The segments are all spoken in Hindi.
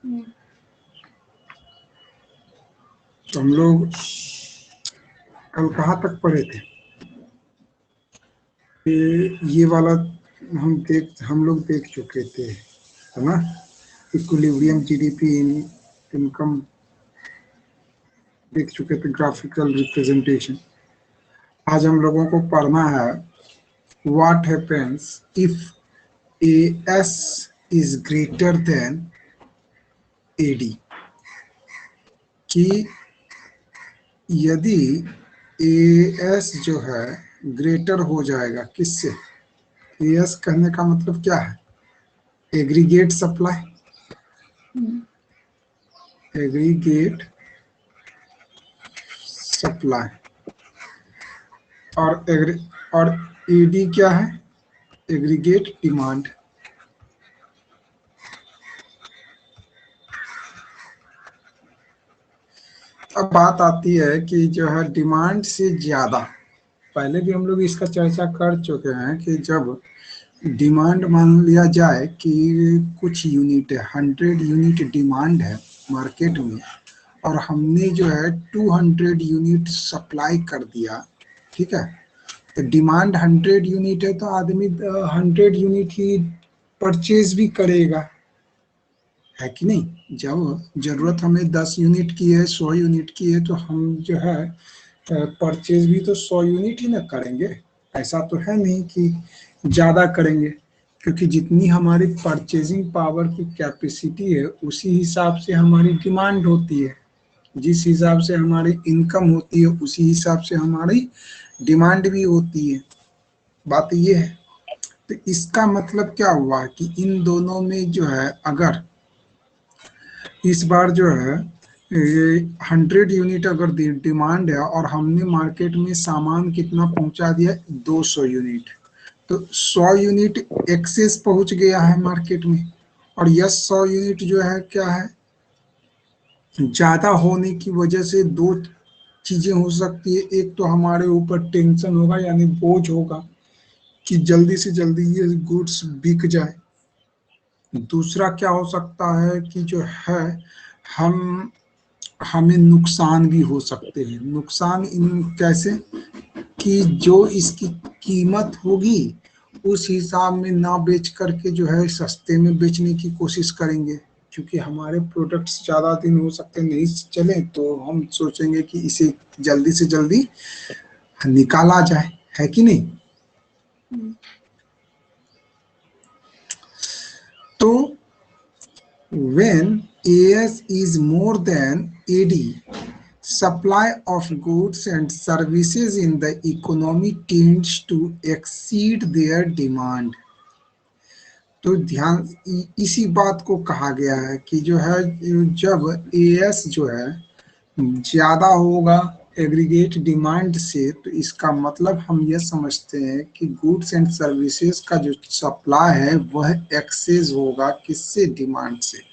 तो हम लोग कल कहाँ तक पढ़े थे? ये वाला हम लोग देख चुके थे, है ना? इक्विलिब्रियम, जीडीपी, इनकम देख चुके थे, ग्राफिकल रिप्रेजेंटेशन। आज हम लोगों को पढ़ना है what happens if AS is greater then AD, कि यदि AS जो है ग्रेटर हो जाएगा किससे? AS कहने का मतलब क्या है? एग्रीगेट सप्लाई, एग्रीगेट सप्लाई, और ED क्या है? Aggregate demand. अब बात आती है कि जो है डिमांड से ज्यादा, पहले भी हम लोग इसका चर्चा कर चुके हैं कि जब डिमांड मान लिया जाए कि कुछ यूनिट है, 100 यूनिट डिमांड है मार्केट में, और हमने जो है 200 यूनिट सप्लाई कर दिया, ठीक है? तो डिमांड 100 यूनिट है तो आदमी 100 यूनिट ही परचेज भी करेगा, है कि नहीं? जब जरूरत हमें 10 यूनिट की है, 100 यूनिट की है, तो हम जो है परचेज भी तो 100 यूनिट ही ना करेंगे। ऐसा तो है नहीं कि ज्यादा करेंगे, क्योंकि जितनी हमारी परचेजिंग पावर की कैपेसिटी है उसी हिसाब से हमारी डिमांड होती है, जिस हिसाब से हमारी इनकम होती है उसी हिसाब से हमारी डिमांड भी होती है। बात ये है। तो इसका मतलब क्या हुआ कि इन दोनों में जो है, अगर इस बार जो है 100 यूनिट अगर डिमांड है और हमने मार्केट में सामान कितना पहुंचा दिया, 200 यूनिट, तो 100 यूनिट एक्सेस पहुंच गया है मार्केट में। और यह 100 यूनिट जो है क्या है, ज्यादा होने की वजह से दो चीजें हो सकती है। एक तो हमारे ऊपर टेंशन होगा, यानी बोझ होगा कि जल्दी से जल्दी ये गुड्स बिक जाए। दूसरा क्या हो सकता है कि जो है हम हमें नुकसान भी हो सकते हैं। नुकसान इन कैसे? कि जो इसकी कीमत होगी उस हिसाब में ना बेच करके जो है सस्ते में बेचने की कोशिश करेंगे, क्योंकि हमारे प्रोडक्ट्स ज़्यादा दिन हो सकते नहीं चले, तो हम सोचेंगे कि इसे जल्दी से जल्दी निकाला जाए, है कि नहीं? तो when AS is more than AD, supply of goods and services in the economy tends to exceed their demand. तो ध्यान इसी बात को कहा गया है कि जो है जब AS जो है ज्यादा होगा एग्रीगेट डिमांड से, तो इसका मतलब हम यह समझते हैं कि गुड्स एंड सर्विसेज का जो सप्लाई है वह एक्सेस होगा किससे? डिमांड से।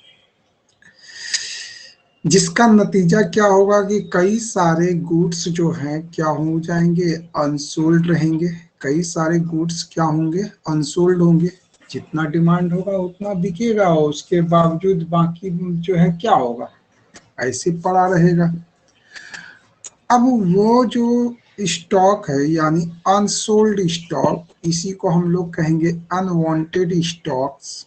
जिसका नतीजा क्या होगा कि कई सारे गुड्स जो हैं क्या हो जाएंगे? अनसोल्ड रहेंगे। कई सारे गुड्स क्या होंगे? अनसोल्ड होंगे। जितना डिमांड होगा उतना बिकेगा, और उसके बावजूद बाकी जो है क्या होगा? ऐसे पड़ा रहेगा। अब वो जो स्टॉक है यानी अनसोल्ड स्टॉक, इसी को हम लोग कहेंगे unwanted stocks.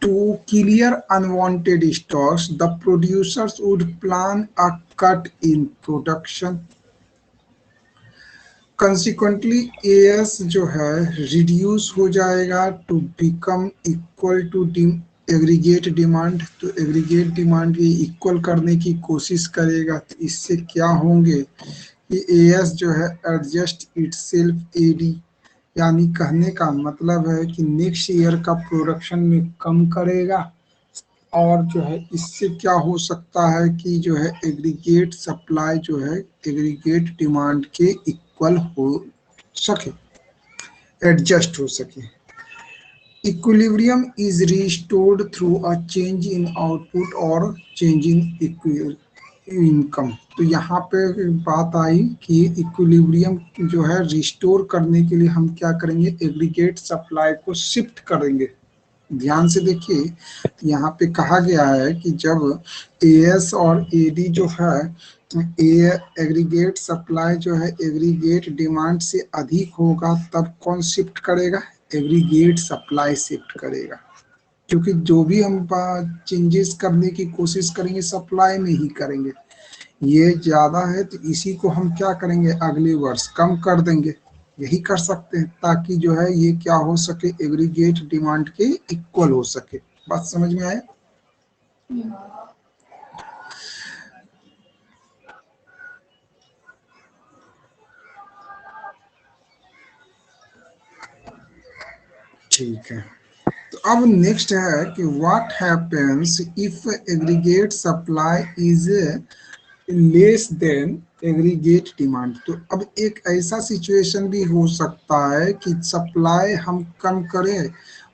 To clear unwanted stocks, the producers would plan a cut in production. Consequently, AS जो है reduce हो जाएगा to become equal to aggregate demand। तो aggregate demand ये equal करने की कोशिश करेगा। तो इससे क्या होंगे कि AS जो है adjust itself AD, यानी कहने का मतलब है कि नेक्स्ट ईयर का प्रोडक्शन में कम करेगा, और जो है इससे क्या हो सकता है कि जो है एग्रीगेट सप्लाई जो है एग्रीगेट डिमांड के इक्वल हो सके, एडजस्ट हो सके। Equilibrium is restored through a change in output और चेंज इन इनकम। तो यहाँ पे बात आई कि इक्विलिब्रियम जो है रिस्टोर करने के लिए हम क्या करेंगे? एग्रीगेट सप्लाई को शिफ्ट करेंगे, ध्यान से देखिए, यहाँ पे कहा गया है कि जब एएस और एडी जो है, ए एग्रीगेट सप्लाई जो है एग्रीगेट डिमांड से अधिक होगा, तब कौन शिफ्ट करेगा? एग्रीगेट सप्लाई शिफ्ट करेगा, क्योंकि जो भी हम चेंजेस करने की कोशिश करेंगे सप्लाई में ही करेंगे। ये ज्यादा है तो इसी को हम क्या करेंगे, अगले वर्ष कम कर देंगे, यही कर सकते हैं, ताकि जो है ये क्या हो सके, एग्रीगेट डिमांड के इक्वल हो सके। बात समझ में आए? ठीक है, तो अब नेक्स्ट है कि what happens if aggregate supply is less then aggregate demand. तो अब एक ऐसा सिचुएशन भी हो सकता है कि सप्लाई हम कम करें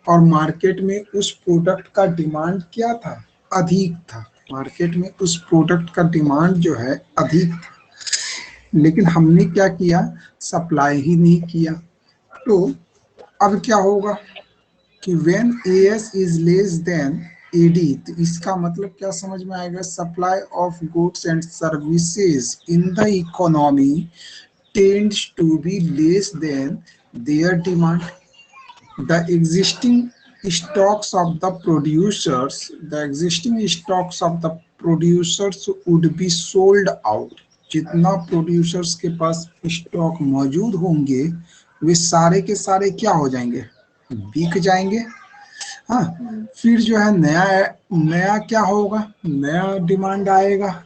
और मार्केट में उस प्रोडक्ट का डिमांड क्या था, अधिक था। मार्केट में उस प्रोडक्ट का डिमांड जो है अधिक था, लेकिन हमने क्या किया, सप्लाई ही नहीं किया। तो अब क्या होगा कि when AS is less than AD, तो इसका मतलब क्या समझ में आएगा, supply of goods and services in the economy tends to be less than their demand. The existing stocks of the producers would be sold out. जितना प्रोड्यूसर्स के पास स्टॉक मौजूद होंगे वे सारे के सारे क्या हो जाएंगे, बिक जाएंगे। हाँ, फिर जो है नया नया क्या होगा, नया डिमांड आएगा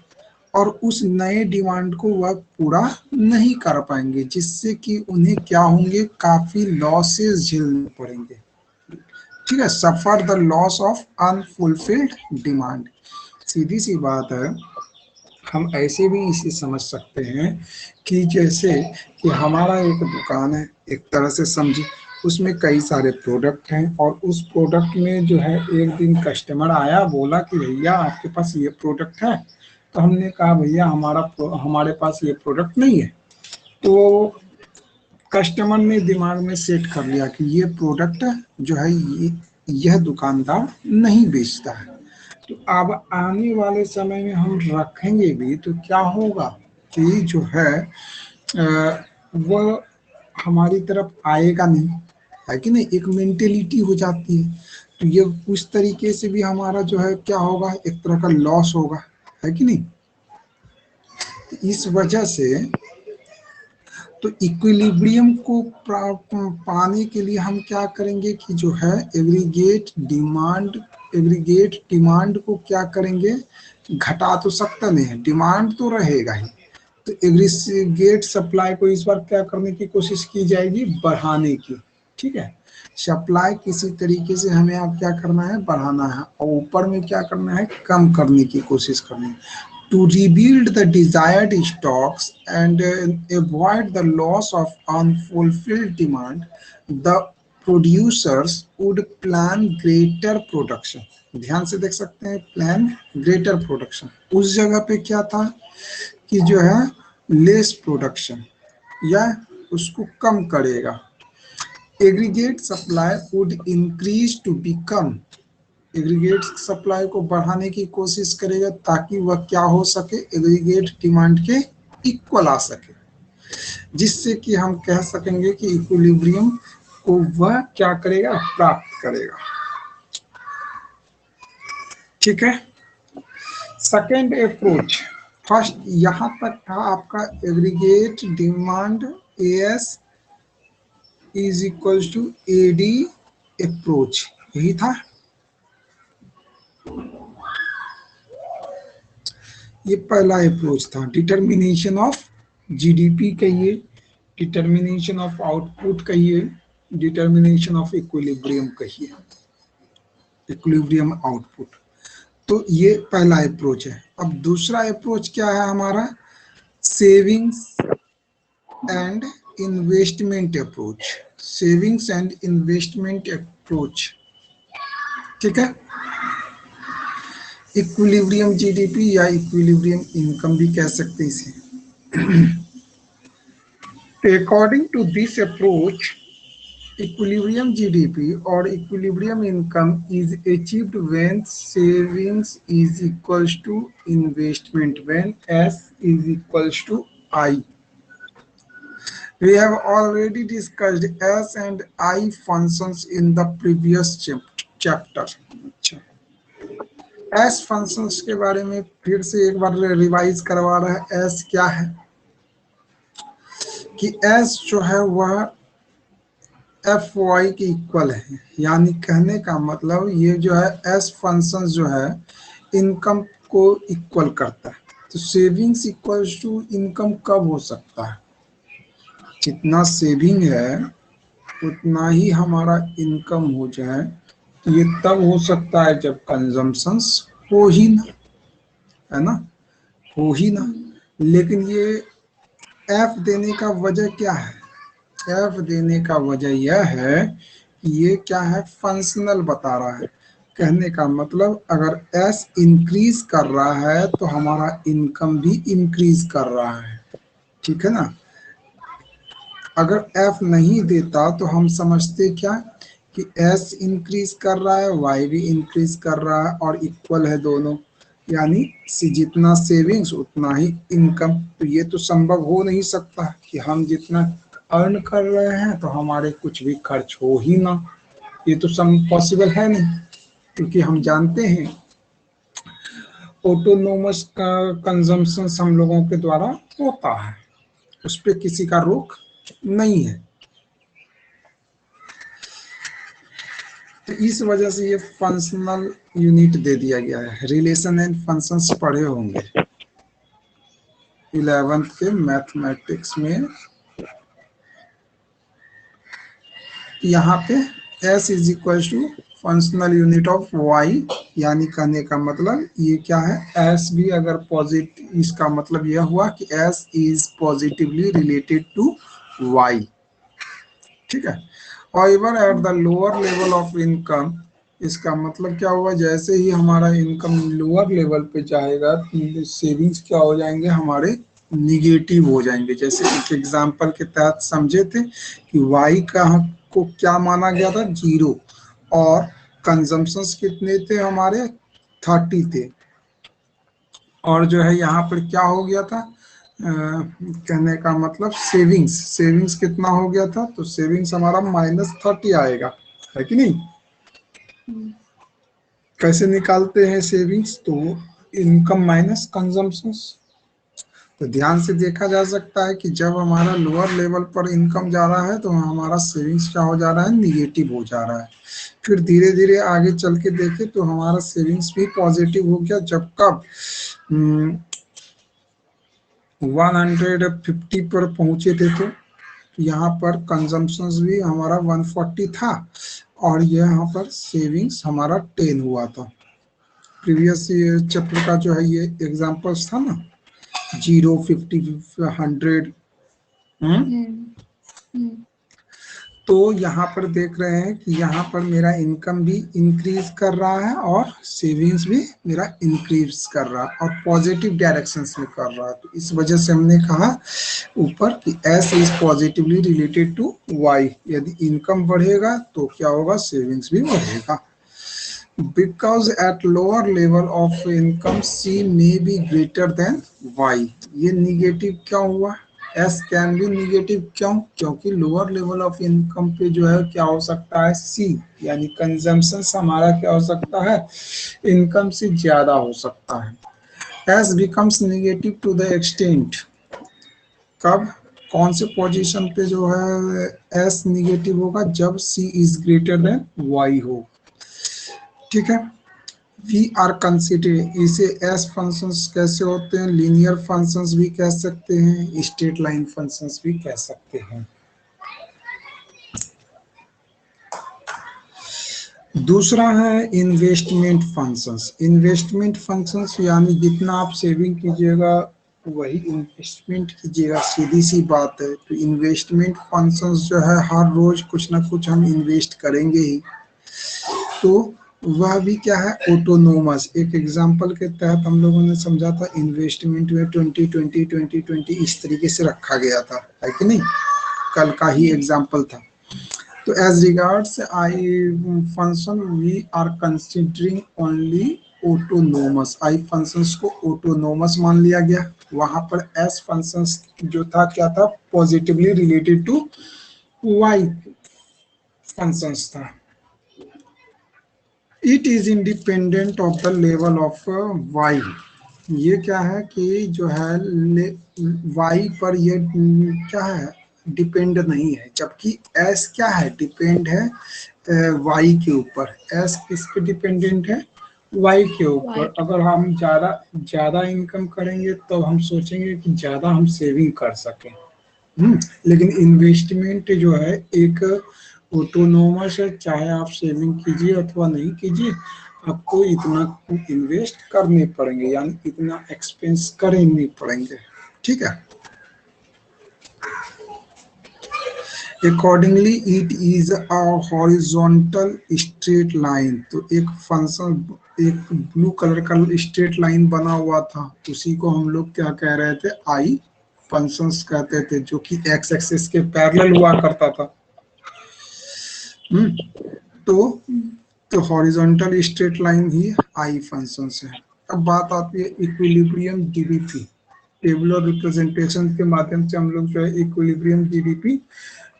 और उस नए डिमांड को वह पूरा नहीं कर पाएंगे, जिससे कि उन्हें क्या होंगे, काफी लॉसेस झेलने पड़ेंगे। ठीक है, suffer the loss of unfulfilled demand. सीधी सी बात है, हम ऐसे भी इसे समझ सकते हैं कि जैसे कि हमारा एक दुकान है, एक तरह से समझिए, उसमें कई सारे प्रोडक्ट हैं और उस प्रोडक्ट में जो है एक दिन कस्टमर आया, बोला कि भैया आपके पास ये प्रोडक्ट है। तो हमने कहा भैया हमारे पास ये प्रोडक्ट नहीं है। तो कस्टमर ने दिमाग में सेट कर लिया कि ये प्रोडक्ट जो है यह दुकानदार नहीं बेचता है। तो अब आने वाले समय में हम रखेंगे भी तो क्या होगा कि जो है वह हमारी तरफ आएगा नहीं, है कि नहीं, एक मेंटेलिटी हो जाती है। तो ये उस तरीके से भी हमारा जो है क्या होगा, एक तरह का लॉस होगा, है कि नहीं। तो इस वजह से तो इक्विलिब्रियम को पाने के लिए हम क्या करेंगे कि जो है एग्रीगेट डिमांड को क्या करेंगे, घटा तो सकता नहीं है, डिमांड तो रहेगा ही। तो एग्रीगेट सप्लाई को इस बार क्या करने की कोशिश की जाएगी, बढ़ाने की। ठीक है, सप्लाई किसी तरीके से हमें अब क्या करना है, बढ़ाना है, और ऊपर में क्या करना है, कम करने की कोशिश करनी है। To rebuild the desired stocks and avoid the loss of unfulfilled demand, the producers would plan greater production. ध्यान से देख सकते हैं, प्लान ग्रेटर प्रोडक्शन। उस जगह पे क्या था कि जो है लेस प्रोडक्शन, या उसको कम करेगा। Aggregate supply would increase to become, aggregate supply को बढ़ाने की कोशिश करेगा ताकि वह क्या हो सके, एग्रीगेट डिमांड के इक्वल आ सके, जिससे कि हम कह सकेंगे कि इक्विलिब्रियम को वह क्या करेगा, प्राप्त करेगा। ठीक है, सेकेंड अप्रोच, फर्स्ट यहां तक था आपका aggregate demand AS is equal to AD approach, यही था। ये पहला अप्रोच था, डिटर्मिनेशन ऑफ जीडीपी कहिए, डिटर्मिनेशन ऑफ आउटपुट कहिए, डिटर्मिनेशन ऑफ इक्विलिब्रियम कहिए, इक्विलिब्रियम आउटपुट। तो ये पहला अप्रोच है। अब दूसरा अप्रोच क्या है हमारा, savings and investment approach, savings and investment approach. ठीक है, इक्विलिब्रियम जीडीपी या इक्विलिब्रियम इनकम भी कह सकते हैं इसे। According to this approach, equilibrium GDP और equilibrium income is achieved when savings is equals to investment, when S is equals to I. We have already discussed S and I functions in the previous chapter. अच्छा, S functions के बारे में फिर से एक बार रिवाइज करवा रहा है। S क्या है कि S जो है वह FY के इक्वल है, यानी कहने का मतलब ये जो है S फंक्शन जो है इनकम को इक्वल करता है। तो सेविंग्स इक्वल्स टू इनकम कब हो सकता है? जितना सेविंग है उतना ही हमारा इनकम हो जाए, तो ये तब हो सकता है जब कंजम्पशंस हो ही ना, है ना, हो ही ना। लेकिन ये एफ देने का वजह क्या है? एफ देने का वजह यह है कि ये क्या है, फंक्शनल बता रहा है। कहने का मतलब अगर एस इंक्रीज कर रहा है तो हमारा इनकम भी इंक्रीज कर रहा है, ठीक है ना। अगर एफ नहीं देता तो हम समझते क्या कि एस इंक्रीज कर रहा है, वाई भी इंक्रीज कर रहा है और इक्वल है दोनों, यानी जितना सेविंग्स उतना ही इनकम। तो ये तो संभव हो नहीं सकता कि हम जितना अर्न कर रहे हैं तो हमारे कुछ भी खर्च हो ही ना, ये तो पॉसिबल है नहीं, क्योंकि हम जानते हैं ऑटोनोमस का कंजम्पशन हम लोगों के द्वारा होता है, उस पर किसी का रोक नहीं है। तो इस वजह से ये फंक्शनल यूनिट दे दिया गया है। रिलेशन एंड फंक्शंस पढ़े होंगे 11th के मैथमेटिक्स में। यहाँ पे S is equal to functional unit of Y, यानी कहने का मतलब ये क्या है, S भी अगर पॉजिटिव, इसका मतलब यह हुआ कि S is positively related to Y, ठीक है। However, at the lower level of income, इसका मतलब क्या हुआ, जैसे ही हमारा इनकम लोअर लेवल पे जाएगा सेविंग्स क्या हो जाएंगे, हमारे निगेटिव हो जाएंगे। जैसे एक एग्जांपल के तहत समझे थे कि वाई का को क्या माना गया था, 0, और कंजम्पशंस कितने थे हमारे, 30 थे, और जो है यहाँ पर क्या हो गया था, कहने का मतलब सेविंग्स कितना हो गया था, तो सेविंग्स हमारा -30 आएगा, है कि नहीं। कैसे निकालते हैं सेविंग्स, तो इनकम माइनस कंजम्पशंस। तो ध्यान से देखा जा सकता है कि जब हमारा लोअर लेवल पर इनकम जा रहा है तो हमारा सेविंग्स क्या हो जा रहा है, निगेटिव हो जा रहा है। फिर धीरे धीरे आगे चल के देखे तो हमारा सेविंग्स भी पॉजिटिव हो गया, जब कब 150 पर पहुंचे थे। तो यहाँ पर कंजम्पशंस भी हमारा 140 था और यहाँ पर सेविंग्स हमारा 10 हुआ था। प्रीवियस चैप्टर का जो है ये एग्जांपल्स था ना, 0, 50, 100। तो यहाँ पर देख रहे हैं कि यहाँ पर मेरा इनकम भी इंक्रीज कर रहा है और सेविंग्स भी मेरा इंक्रीज कर रहा है और पॉजिटिव डायरेक्शंस में कर रहा है। तो इस वजह से हमने कहा ऊपर कि S is positively related to Y। यदि इनकम बढ़ेगा तो क्या होगा, सेविंग्स भी बढ़ेगा। Because at lower level of income C may be greater than Y। ये निगेटिव क्यों हुआ, S कैन बी निगेटिव क्यों, क्योंकि लोअर लेवल ऑफ इनकम पे जो है क्या हो सकता है, C, यानी कंजम्पशन हमारा क्या हो सकता है, इनकम से ज्यादा हो सकता है। S becomes negative to the extent, कब, कौन से पोजीशन पे जो है S निगेटिव होगा, जब C is greater then Y हो, ठीक है। वी आर कंसिडरिंग, इसे एस फंक्शंस कैसे होते हैं, लीनियर फंक्शंस भी कह सकते हैं, स्ट्रेट लाइन फंक्शंस भी कह सकते हैं। दूसरा है इन्वेस्टमेंट फंक्शंस। इन्वेस्टमेंट फंक्शंस यानी जितना आप सेविंग कीजिएगा वही इन्वेस्टमेंट कीजिएगा, सीधी सी बात है। तो इन्वेस्टमेंट फंक्शंस जो है हर रोज कुछ ना कुछ हम इन्वेस्ट करेंगे ही, तो वह भी क्या है, ऑटोनोमस। एक एग्जांपल के तहत हम लोगों ने समझा था इन्वेस्टमेंट में 20-20-20-20 इस तरीके से रखा गया था, है कि नहीं, कल का ही एग्जांपल था। तो as regards I function we are considering only autonomous, I functions को ऑटोनोमस मान लिया गया। वहां पर एस फंक्शंस जो था क्या था, positively related to Y functions था। It is independent of the level of Y, ये क्या है कि जो है वाई पर ये क्या है, डिपेंड नहीं है, जबकि एस क्या है, डिपेंड है वाई के ऊपर। एस किस पे डिपेंडेंट है, वाई के ऊपर। अगर हम ज्यादा ज्यादा इनकम करेंगे तो हम सोचेंगे कि ज्यादा हम सेविंग कर सकें। लेकिन इन्वेस्टमेंट जो है एक ऑटोनोमस है, चाहे आप सेविंग कीजिए अथवा नहीं कीजिए, आपको इतना इन्वेस्ट करने पड़ेंगे, यानी इतना एक्सपेंस करने पड़ेंगे। ठीक है। Accordingly it is a horizontal straight line, तो एक फंक्शन, एक ब्लू कलर का स्ट्रेट लाइन बना हुआ था, उसी को हम लोग क्या कह रहे थे, आई फंक्शंस कहते थे, जो कि एक्स एक्सिस के पैरेलल हुआ करता था। तो हॉरिजॉन्टल स्ट्रेट लाइन ही आई फंक्शंस है। अब बात आती है इक्विलिब्रियम जीडीपी, टेबुलर रिप्रेजेंटेशन के माध्यम से हम लोग जो है इक्विलिब्रियम जीडीपी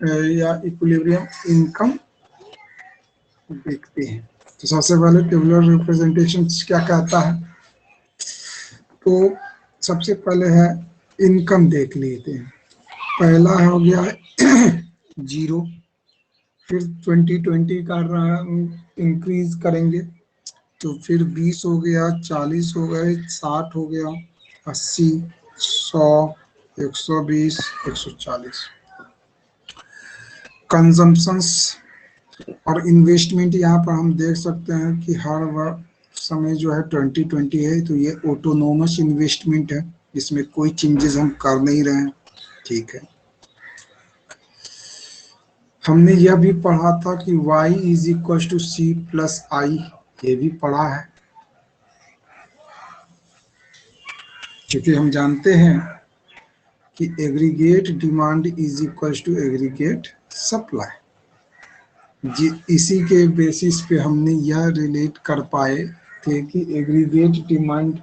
या इक्विलिब्रियम इनकम देखते हैं। तो सबसे पहले टेबुलर रिप्रेजेंटेशन क्या कहता है, तो सबसे पहले है इनकम देख लेते हैं। पहला हो गया जीरो, फिर 2020 का इंक्रीज करेंगे, तो फिर 20 हो गया, 40 हो गए, 60 हो गया, 80, 100, 120, 140। कंजम्पशंस और इन्वेस्टमेंट यहाँ पर हम देख सकते हैं कि हर समय जो है 2020 है, तो ये ऑटोनोमस इन्वेस्टमेंट है, इसमें कोई चेंजेस हम कर नहीं रहे हैं। ठीक है। हमने यह भी पढ़ा था कि y is equal to C plus I, ये भी पढ़ा है, क्योंकि हम जानते हैं कि aggregate demand is equal to aggregate supply. जी, इसी के बेसिस पे हमने यह रिलेट कर पाए थे कि aggregate demand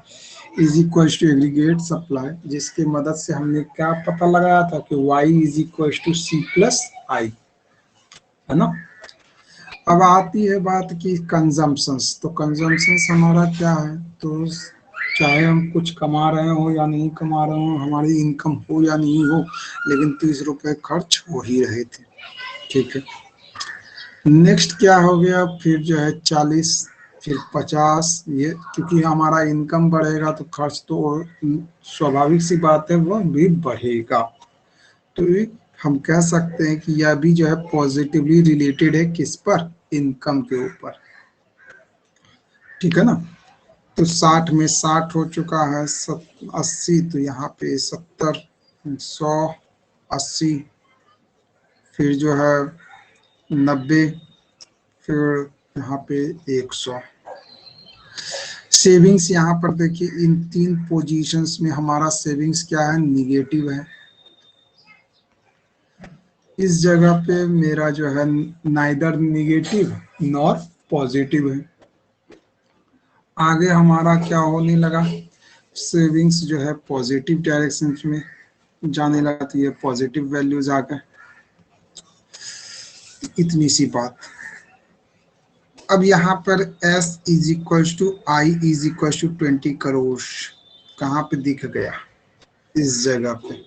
is equal to aggregate supply, जिसके मदद से हमने क्या पता लगाया था कि y is equal to C plus I, है ना। अब आती है बात की कंजम्पशंस, तो कंजम्पशंस हमारा क्या है, तो चाहे हम कुछ कमा रहे हो या नहीं कमा रहे हो, हमारी इनकम हो या नहीं हो, लेकिन 30 रुपए खर्च हो ही रहे थे। ठीक है। नेक्स्ट क्या हो गया, फिर जो है 40, फिर 50, ये क्योंकि हमारा इनकम बढ़ेगा तो खर्च तो स्वाभाविक सी बात है वो भी बढ़ेगा। तो हम कह सकते हैं कि यह भी जो है पॉजिटिवली रिलेटेड है किस पर, इनकम के ऊपर। ठीक है ना। तो 60 में 60 हो चुका है, 80, तो यहाँ पे 70, 100, 80, फिर जो है 90, फिर यहाँ पे 100। सेविंग्स यहाँ पर देखिए, इन 3 पोजीशंस में हमारा सेविंग्स क्या है, निगेटिव है। इस जगह पे मेरा जो है नाइदर निगेटिव नॉर पॉजिटिव है। आगे हमारा क्या होने लगा, सेविंग्स जो है पॉजिटिव डायरेक्शन में जाने लगा, तो ये पॉजिटिव वैल्यूज आ गए। इतनी सी बात। अब यहाँ पर S is equal to I is equal to 20 crore कहाँ पे दिख गया, इस जगह पे।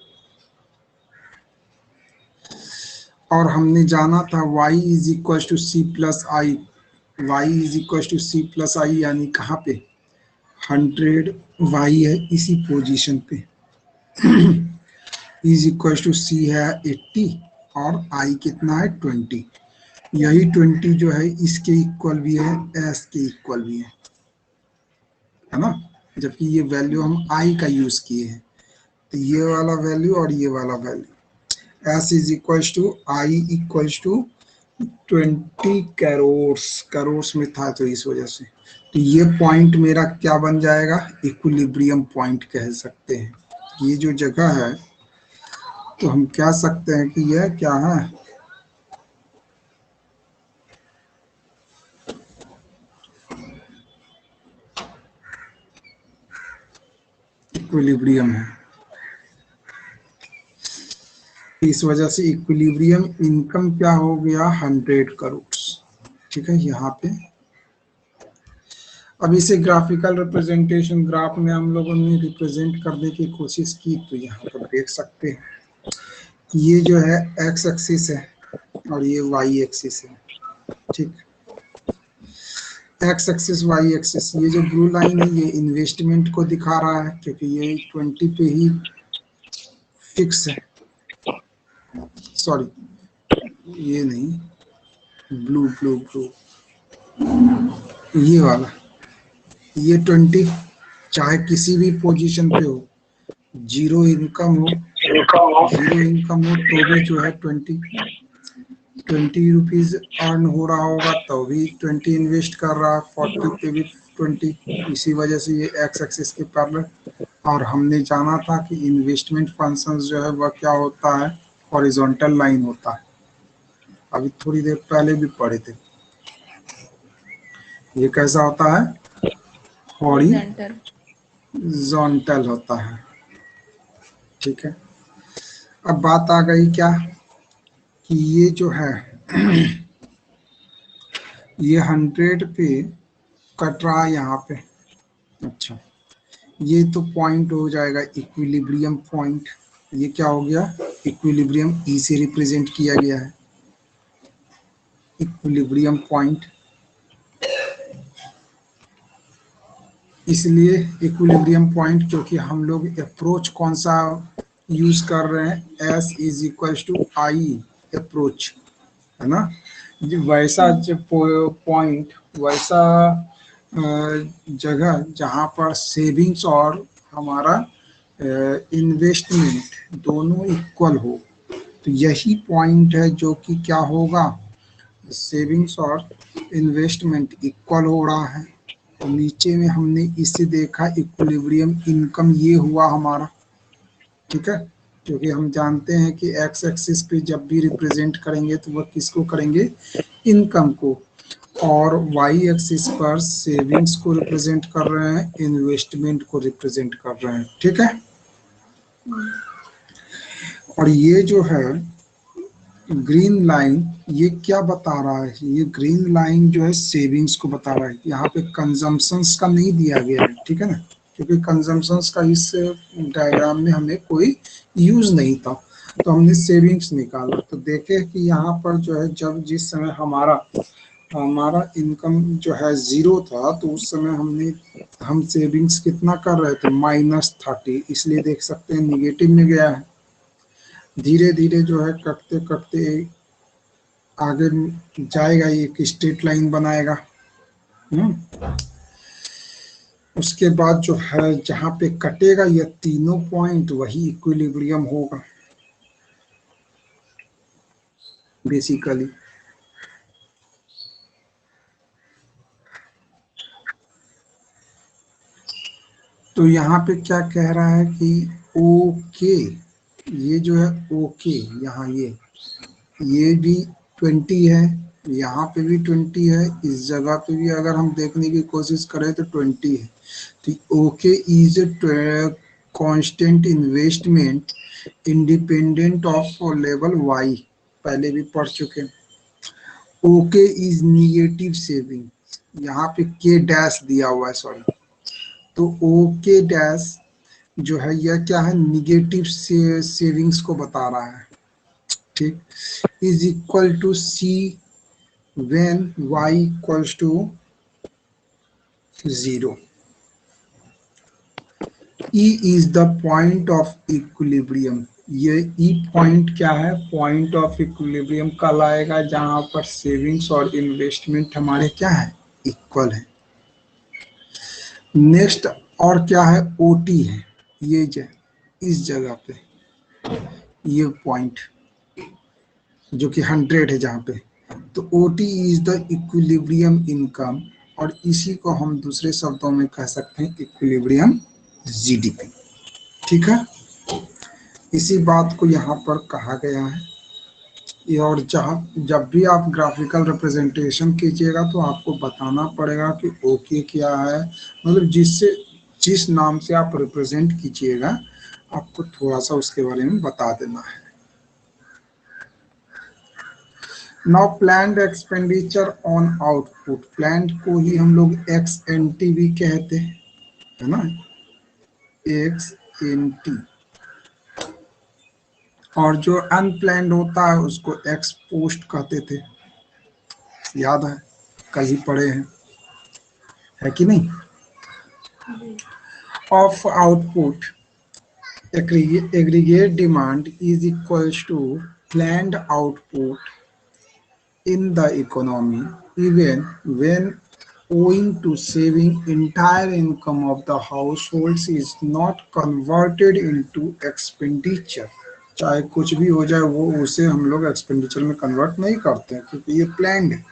और हमने जाना था y is equal to C plus I, Y is equal to C plus I, यानी कहाँ पे 100 y है इसी पोजीशन पे, इज इक्वल टू सी है 80 और आई कितना है 20। यही 20 जो है इसके इक्वल भी है, एस के इक्वल भी है ना, जबकि ये वैल्यू हम आई का यूज किए हैं, तो ये वाला वैल्यू और ये वाला value, S is equal to I equal to 20 crore में था, तो इस वजह से तो ये पॉइंट मेरा क्या बन जाएगा, इक्विलिब्रियम पॉइंट कह सकते हैं। ये जो जगह है तो हम कह सकते हैं कि यह क्या है, इक्विलिब्रियम है। इस वजह से इक्विलिब्रियम इनकम क्या हो गया 100 करोड़। ठीक है, यहाँ पे अब इसे ग्राफिकल रिप्रेजेंटेशन ग्राफ में हम लोगों ने रिप्रेजेंट करने की कोशिश की, तो यहाँ पर देख सकते हैं ये जो है एक्स एक्सिस है और ये वाई एक्सिस है। ठीक, एक्स एक्सिस वाई एक्सिस, ये जो ब्लू लाइन है ये इन्वेस्टमेंट को दिखा रहा है क्योंकि ये 20 पे ही फिक्स है। सॉरी, ये नहीं, ब्लू ब्लू ब्लू, ये वाला, ये 20 चाहे किसी भी पोजीशन पे हो, जीरो इनकम हो तो भी जो है 20 रुपीज अर्न हो रहा होगा तो भी 20 इन्वेस्ट कर रहा है, 40 पे भी 20। इसी वजह से ये एक्स एक्सिस के पैरेलल। और हमने जाना था कि इन्वेस्टमेंट फंक्शंस जो है वह क्या होता है, हॉरिजॉन्टल लाइन होता है। अभी थोड़ी देर पहले भी पढ़े थे, ये कैसा होता है, हॉरिजॉन्टल होता है। ठीक है, अब बात आ गई क्या कि ये जो है ये 100 पे कट रहा है यहाँ पे। अच्छा, ये तो पॉइंट हो जाएगा इक्विलिब्रियम पॉइंट। ये क्या हो गया, इक्विलिब्रियम ई से रिप्रेजेंट किया गया है, इक्विलिब्रियम पॉइंट। इसलिए इक्विलिब्रियम पॉइंट, क्योंकि हम लोग अप्रोच कौन सा यूज कर रहे हैं, S is equal to I approach, है ना। वैसा जब पॉइंट, वैसा जगह जहाँ पर सेविंग्स और हमारा इन्वेस्टमेंट दोनों इक्वल हो, तो यही पॉइंट है जो कि क्या होगा, सेविंग्स और इन्वेस्टमेंट इक्वल हो रहा है। तो नीचे में हमने इसे देखा इक्विलिब्रियम इनकम, ये हुआ हमारा। ठीक है, क्योंकि हम जानते हैं कि एक्स एक्सिस पे जब भी रिप्रेजेंट करेंगे तो वह किसको करेंगे, इनकम को, और वाई एक्सिस पर सेविंग्स को रिप्रेजेंट कर रहे हैं, इन्वेस्टमेंट को रिप्रेजेंट कर रहे हैं। ठीक है, और ये जो है ग्रीन लाइन, ये क्या बता रहा है, ये ग्रीन लाइन जो है सेविंग्स को बता रहा है। यहाँ पे कंजम्पशंस का नहीं दिया गया है, ठीक है ना, क्योंकि कंजम्पशंस का इस डायग्राम में हमें कोई यूज नहीं था, तो हमने सेविंग्स निकाला। तो देखे कि यहाँ पर जो है जब जिस समय हमारा इनकम जो है जीरो था, तो उस समय हम सेविंग्स कितना कर रहे थे, -30, इसलिए देख सकते हैं निगेटिव में गया है। धीरे धीरे जो है कटते कटते आगे जाएगा, एक स्ट्रेट लाइन बनाएगा। उसके बाद जो है जहां पे कटेगा ये तीनों पॉइंट, वही इक्विलिब्रियम होगा बेसिकली। तो यहाँ पे क्या कह रहा है कि ओके, ये जो है ओके, यहाँ ये भी 20 है, यहाँ पे भी 20 है, इस जगह पे भी अगर हम देखने की कोशिश करें तो 20 है। तो okay is constant investment independent of level Y, पहले भी पढ़ चुके। ओके इज निगेटिव सेविंग, यहाँ पे के डैश दिया हुआ है, सॉरी, तो ओके डैश जो है यह क्या है, निगेटिव सेविंग्स को बता रहा है। ठीक, is equal to C when y equals to 0. E is the point of equilibrium, ये E पॉइंट क्या है, पॉइंट ऑफ इक्विलिब्रियम कल आएगा जहां पर सेविंग्स और इन्वेस्टमेंट हमारे क्या है, इक्वल है। नेक्स्ट और क्या है, OT है, ये इस जगह पे ये पॉइंट जो कि 100 है जहाँ पे, तो OT is the equilibrium income, और इसी को हम दूसरे शब्दों में कह सकते हैं इक्विलिब्रियम GDP। ठीक है, इसी बात को यहाँ पर कहा गया है। और जब भी आप ग्राफिकल रिप्रेजेंटेशन कीजिएगा तो आपको बताना पड़ेगा कि ओके क्या है, मतलब जिससे जिस नाम से आप रिप्रेजेंट कीजिएगा आपको थोड़ा सा उसके बारे में बता देना है। Now planned expenditure on output, planned को ही हम लोग एक्स एन टी भी कहते हैं, है ना, एक्स एन टी। और जो अनप्लैंड होता है उसको एक्स पोस्ट कहते थे, याद है, कल ही पढ़े हैं, है कि नहीं। Of output, aggregate demand is equals to planned output in the economy even when, owing to saving, entire income of the households is not converted into expenditure। चाहे कुछ भी हो जाए वो उसे हम लोग एक्सपेंडिचर में कन्वर्ट नहीं करते हैं, क्योंकि ये प्लान्ड है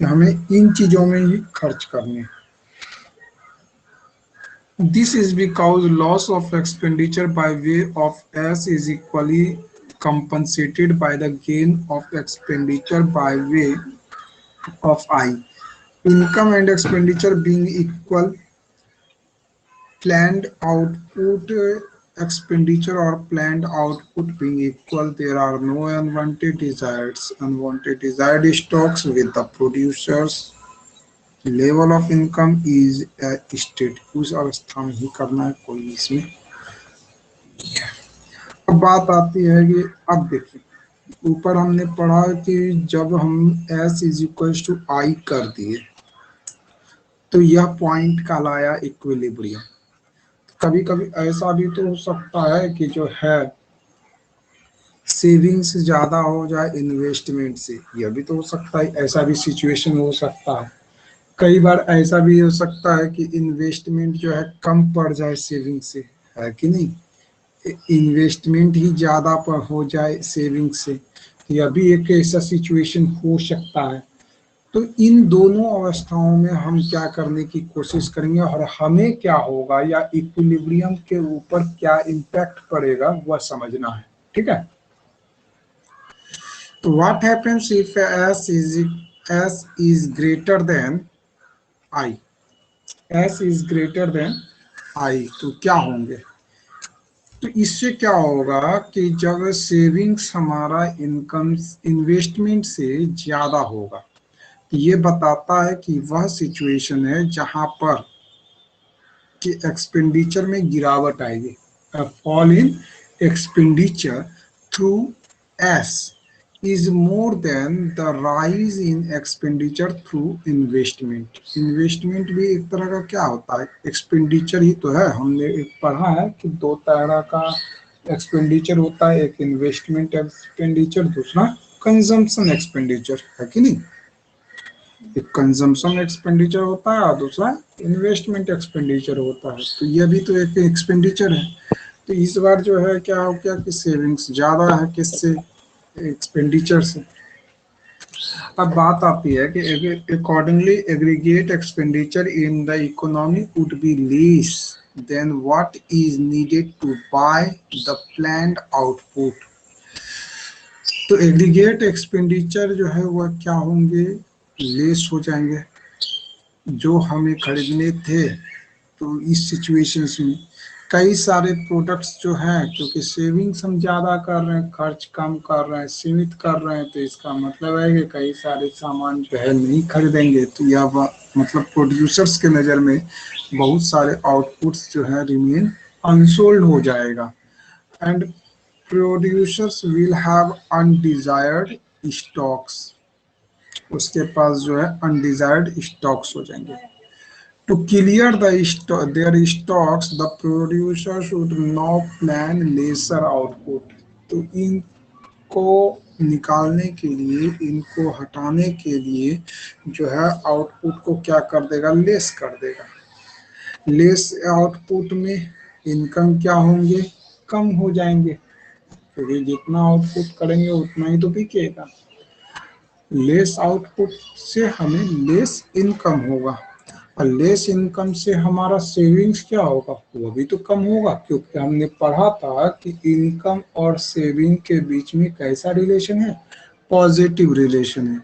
कि हमें इन चीजों में ही खर्च करने हैं। This is because loss of expenditure by way of S is equally compensated by the gain of expenditure by way of I. Income and expenditure being equal, planned output expenditure or planned output being equal, there are no unwanted desires. Unwanted desired stocks with the producers level of income is state, उस अवस्था में ही करना है, कोई इसमें। अब बात आती है कि अब देखिए ऊपर हमने पढ़ा कि जब हम एस इज इक्वल टू आई कर दिए तो यह पॉइंट कहलाया इक्विलिब्रियम। कभी कभी ऐसा भी तो हो सकता है कि जो है सेविंग्स ज्यादा हो जाए इन्वेस्टमेंट से, यह भी तो हो सकता है, ऐसा भी सिचुएशन हो सकता है। कई बार ऐसा भी हो सकता है कि इन्वेस्टमेंट जो है कम पड़ जाए सेविंग से, है कि नहीं, इन्वेस्टमेंट ही ज्यादा पर हो जाए सेविंग से, यह भी एक ऐसा सिचुएशन हो सकता है। तो इन दोनों अवस्थाओं में हम क्या करने की कोशिश करेंगे और हमें क्या होगा या इक्विलिब्रियम के ऊपर क्या इम्पैक्ट पड़ेगा वह समझना है, ठीक है। तो what happens if S is greater than I, S is greater than I, तो क्या होंगे, तो इससे क्या होगा कि जब सेविंग्स हमारा इनकम इन्वेस्टमेंट से ज्यादा होगा, ये बताता है कि वह सिचुएशन है जहां पर कि एक्सपेंडिचर में गिरावट आएगी, fall in expenditure through S is more than the rise in expenditure through investment। Investment भी एक तरह का क्या होता है, एक्सपेंडिचर ही तो है। हमने एक पढ़ा है कि दो तरह का एक्सपेंडिचर होता है, एक इन्वेस्टमेंट एक्सपेंडिचर, दूसरा कंजम्पशन एक्सपेंडिचर, है कि नहीं। एक कंजम्पशन एक्सपेंडिचर होता है और दूसरा इन्वेस्टमेंट एक्सपेंडिचर होता है, तो यह भी तो एक एक्सपेंडिचर है। तो इस बार जो है क्या हो गया कि सेविंग्स ज्यादा है किससे, एक्सपेंडिचर से। अब बात आती है कि accordingly aggregate expenditure in the economy would be less than what is needed to buy the planned output. तो एग्रीगेट एक्सपेंडिचर जो है वह क्या होंगे, लेस हो जाएंगे जो हमें खरीदने थे। तो इस सिचुएशंस में कई सारे प्रोडक्ट्स जो हैं, क्योंकि सेविंग्स हम ज़्यादा कर रहे हैं, खर्च कम कर रहे हैं, सीमित कर रहे हैं, तो इसका मतलब है कि कई सारे सामान जो है नहीं खरीदेंगे। तो यह मतलब प्रोड्यूसर्स के नज़र में बहुत सारे आउटपुट्स जो है रिमेन अनसोल्ड हो जाएगा and producers will have undesired stocks, उसके पास जो है अनडिजायर्ड स्टॉक्स हो जाएंगे। To clear their stocks, the producer should now plan lesser output। तो इनको निकालने के लिए, इनको हटाने के लिए जो है आउटपुट को क्या कर देगा, लेस कर देगा। लेस आउटपुट में इनकम क्या होंगे, कम हो जाएंगे, क्योंकि जितना आउटपुट करेंगे उतना ही तो बिकेगा। लेस आउटपुट से हमें लेस इनकम होगा और लेस इनकम से हमारा सेविंग्स क्या होगा, वो भी तो कम होगा, क्योंकि हमने पढ़ा था कि इनकम और सेविंग के बीच में कैसा रिलेशन है, पॉजिटिव रिलेशन है।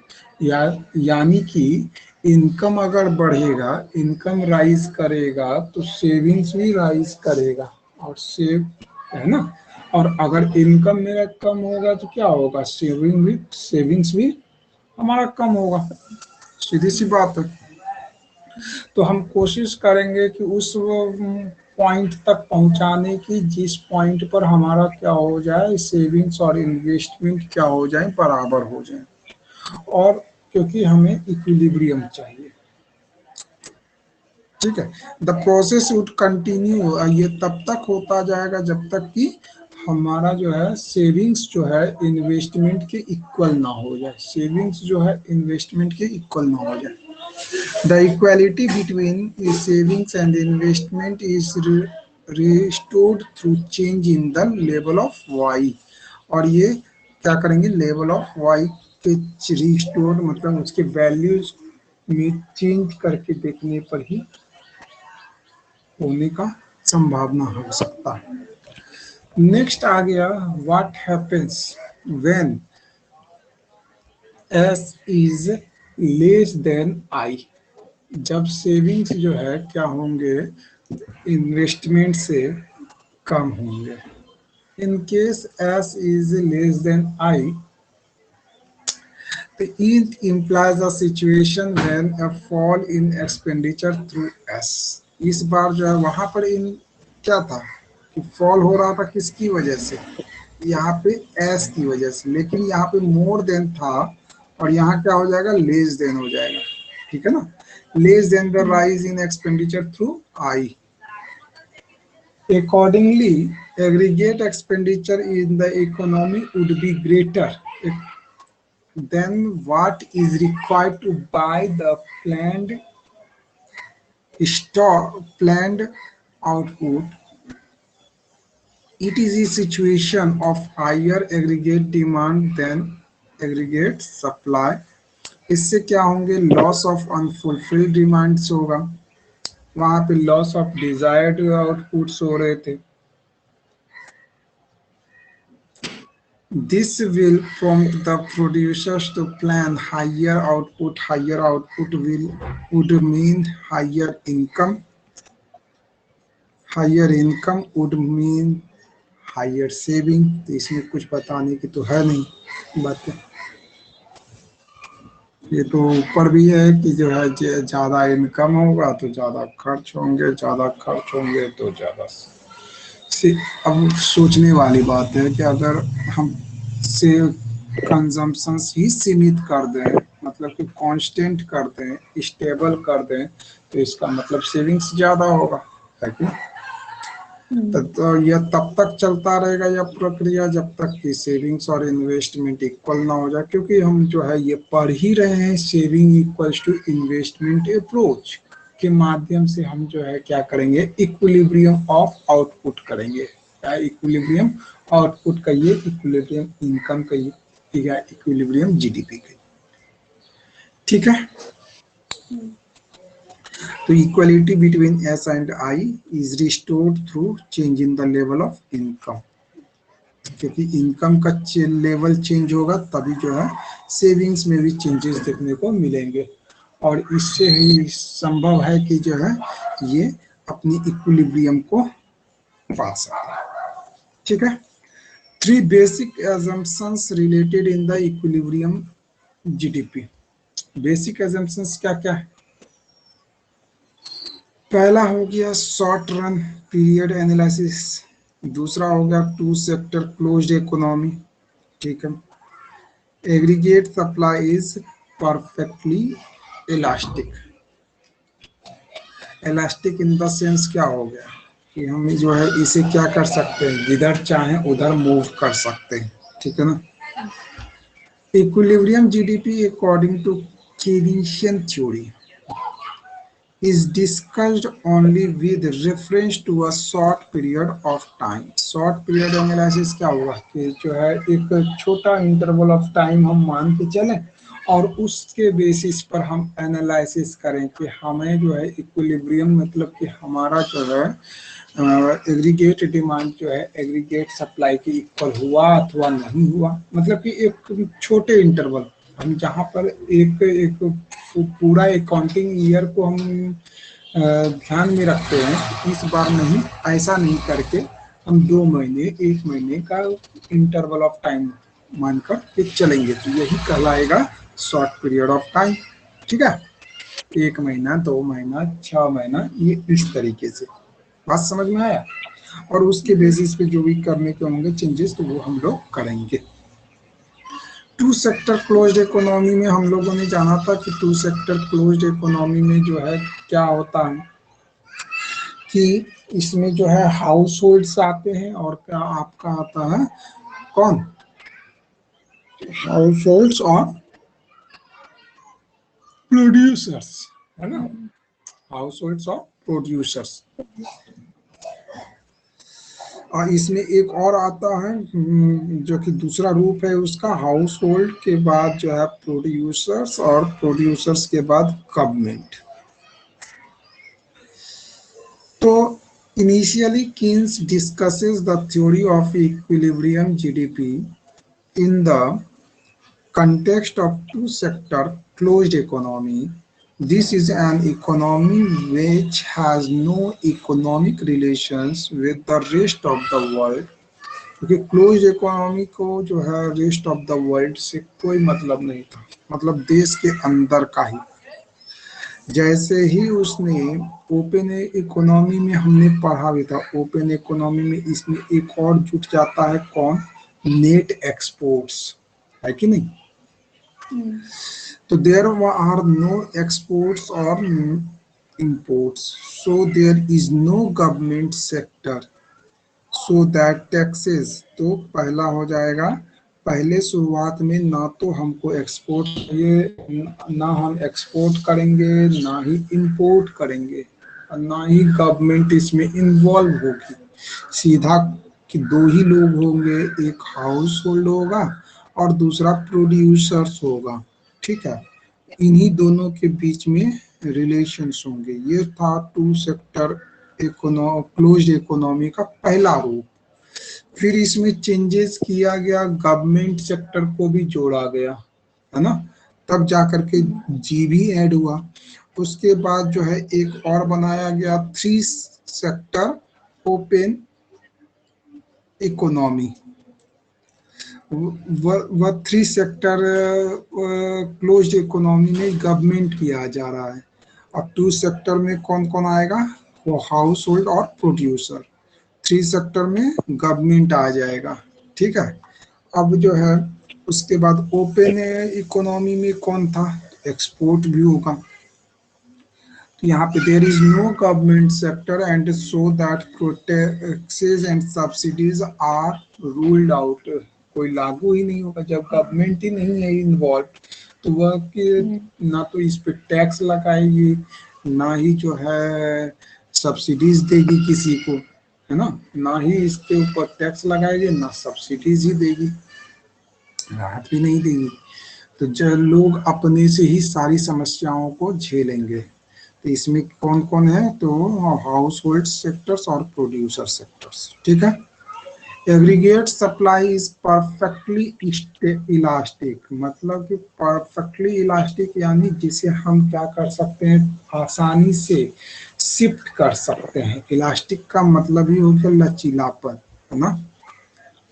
यानी कि इनकम अगर बढ़ेगा, इनकम राइज करेगा तो सेविंग्स भी राइज करेगा और सेव, है ना। और अगर इनकम मेरा कम होगा तो क्या होगा, सेविंग्स भी हमारा कम होगा, सीधी सी बात है। तो हम कोशिश करेंगे कि उस पॉइंट तक पहुंचाने की जिस पॉइंट पर हमारा क्या हो जाए, सेविंग्स और इन्वेस्टमेंट क्या हो जाए, बराबर हो जाए। और क्योंकि हमें इक्विलिब्रियम चाहिए, ठीक है। द प्रोसेस वुड कंटिन्यू, ये तब तक होता जाएगा जब तक कि हमारा जो है सेविंग्स जो है इन्वेस्टमेंट के इक्वल ना हो जाए, सेविंग्स जो है इन्वेस्टमेंट के इक्वल ना हो जाए। The equality between the savings and investment is restored through change in the level of Y। और ये क्या करेंगे, लेवल ऑफ Y के रिस्टोर मतलब उसके वैल्यूज में चेंज करके देखने पर ही होने का संभावना हो सकता है। नेक्स्ट आ गया, what happens when S is less than I। जब सेविंग्स जो है क्या होंगे, इन्वेस्टमेंट से कम होंगे। In case S is less than I, it implies a situation when a fall in expenditure through S। इस बार जो है वहां पर इन क्या था कि फॉल हो रहा था किसकी वजह से, यहाँ पे एस की वजह से, लेकिन यहाँ पे मोर देन था और यहाँ क्या हो जाएगा, लेस देन हो जाएगा, ठीक है ना। Less than the rise in expenditure through I. Accordingly, aggregate expenditure in the economy would be greater than what is required to buy the planned output. It is a situation of higher aggregate demand than aggregate supply। इससे क्या होंगे, लॉस ऑफ अनफुलफिल्ड डिमांड्स होगा, वहां पे लॉस ऑफ डिजायर्ड आउटपुट्स हो रहे थे। This will prompt the producers to plan higher output. Higher output would mean higher income. Higher income would mean higher saving। तो इसमें कुछ बताने की तो है नहीं बातें, ये तो ऊपर भी है कि जो है ज्यादा इनकम होगा तो ज्यादा खर्च होंगे, ज्यादा खर्च होंगे तो ज्यादा से। अब सोचने वाली बात है कि अगर हम से कंजम्पशन ही सीमित कर दें, मतलब कि कांस्टेंट कर दें, स्टेबल कर दें, तो इसका मतलब सेविंग्स ज्यादा होगा, है कि तो यह तब तक चलता रहेगा यह प्रक्रिया जब तक कि सेविंग्स और इन्वेस्टमेंट इक्वल ना हो जाए। क्योंकि हम जो है ये पढ़ ही रहे हैं, saving equals to investment approach के माध्यम से हम जो है क्या करेंगे, इक्विलिब्रियम ऑफ आउटपुट करेंगे। क्या इक्विलिब्रियम आउटपुट कहिए, इक्विलिब्रियम इनकम कहिए, या इक्विलिब्रियम जीडीपी कहिए, ठीक है। तो equality between S and I is restored through change in the level of income. क्योंकि इनकम का लेवल चेंज होगा तभी जो है सेविंग्स में भी चेंजेस देखने को मिलेंगे, और इससे ही संभव है कि जो है ये अपनी इक्विलिब्रियम को पा सके, ठीक है। 3 basic assumptions related in the equilibrium GDP। Basic assumptions क्या क्या है, पहला हो गया शॉर्ट रन पीरियड एनालिसिस, दूसरा हो गया 2 सेक्टर क्लोज्ड इकोनॉमी, ठीक है। Aggregate supply is perfectly elastic. Elastic in the sense क्या हो गया कि हम जो है इसे क्या कर सकते हैं, जिधर चाहें उधर मूव कर सकते हैं, ठीक है ना। Equilibrium GDP according to Keynesian theory is discussed only with reference to a short period of time। short period analysis क्या हुआ कि जो है एक छोटा इंटरवल ऑफ टाइम हम मान के चलें और उसके बेसिस पर हम एनालिसिस करें कि हमें जो है इक्विलिब्रियम मतलब कि हमारा जो है एग्रीगेट डिमांड जो है एग्रीगेट सप्लाई की इक्वल हुआ अथवा नहीं हुआ, मतलब कि एक छोटे इंटरवल हम जहाँ पर एक एक पूरा अकाउंटिंग ईयर को हम ध्यान में रखते हैं, इस बार नहीं, ऐसा नहीं करके हम 2 महीने, 1 महीने का इंटरवल ऑफ टाइम मानकर के चलेंगे, तो यही कहलाएगा शॉर्ट पीरियड ऑफ टाइम। ठीक है, 1 महीना, 2 महीना, 6 महीना, ये इस तरीके से। बात समझ में आया? और उसके बेसिस पे जो भी करने के होंगे चेंजेस, तो वो हम लोग करेंगे। टू सेक्टर क्लोज्ड इकोनॉमी में हम लोगों ने जाना था कि टू सेक्टर क्लोज्ड इकोनॉमी में जो है क्या होता है कि इसमें जो है हाउस होल्ड्स आते हैं, और क्या आपका आता है कौन, हाउस होल्ड्स और प्रोड्यूसर्स, है ना, हाउस होल्ड्स और प्रोड्यूसर्स। और इसमें एक और आता है जो कि दूसरा रूप है उसका, हाउस होल्ड के बाद जो है प्रोड्यूसर्स, और प्रोड्यूसर्स के बाद गवर्नमेंट। तो initially Keynes discusses the theory of equilibrium GDP in the context of two-sector closed economy. This is an economy which has no economic relations with the rest of the world, क्योंकि क्लोज इकोनॉमी को जो है रेस्ट ऑफ द वर्ल्ड से कोई मतलब नहीं था, मतलब देश के अंदर का ही। जैसे ही उसने ओपन इकोनॉमी में हमने पढ़ा भी था, ओपन इकोनॉमी में इसमें एक और जुट जाता है कौन, नेट एक्सपोर्ट्स, है कि नहीं? तो देयर आर नो एक्सपोर्ट्स और imports, so there is no government sector, so that taxes. तो पहला हो जाएगा, पहले शुरुआत में ना तो हमको एक्सपोर्ट, ये ना हम एक्सपोर्ट करेंगे, ना ही इंपोर्ट करेंगे, और ना ही गवर्नमेंट इसमें इन्वॉल्व होगी। सीधा कि दो ही लोग होंगे, एक हाउस होल्ड होगा और दूसरा प्रोड्यूसर्स होगा। ठीक है, इन्हीं दोनों के बीच में रिलेशंस होंगे। ये था टू सेक्टर क्लोज्ड इकोनॉमी का पहला रूप। फिर इसमें चेंजेस किया गया, गवर्नमेंट सेक्टर को भी जोड़ा गया, है ना, तब जाकर के जी भी ऐड हुआ। उसके बाद जो है एक और बनाया गया थ्री सेक्टर ओपन इकोनॉमी। वह थ्री सेक्टर क्लोज्ड इकोनॉमी में गवर्नमेंट किया जा रहा है। अब टू सेक्टर में कौन कौन आएगा, वो हाउस होल्ड और प्रोड्यूसर। थ्री सेक्टर में गवर्नमेंट आ जाएगा। ठीक है, अब जो है उसके बाद ओपन इकोनॉमी में कौन था, एक्सपोर्ट भी होगा। तो यहाँ पे there is no government sector and so that taxes and subsidies are ruled out. कोई लागू ही नहीं होगा जब गवर्नमेंट ही नहीं है इन्वॉल्व, तो वह कि ना तो इस पे टैक्स लगाएगी, ना ही जो है सब्सिडीज देगी किसी को, है ना ही इसके ऊपर टैक्स लगाएगी, ना सब्सिडीज ही देगी, राहत भी नहीं देगी। तो जो लोग अपने से ही सारी समस्याओं को झेलेंगे। तो इसमें कौन कौन है, तो हाउस होल्ड सेक्टर्स और प्रोड्यूसर सेक्टर्स। ठीक है, aggregate supply is perfectly elastic, मतलब कि परफेक्टली इलास्टिक यानी जिसे हम क्या कर सकते हैं, आसानी से शिफ्ट कर सकते हैं। इलास्टिक का मतलब ही हो गया लचीलापन, है ना,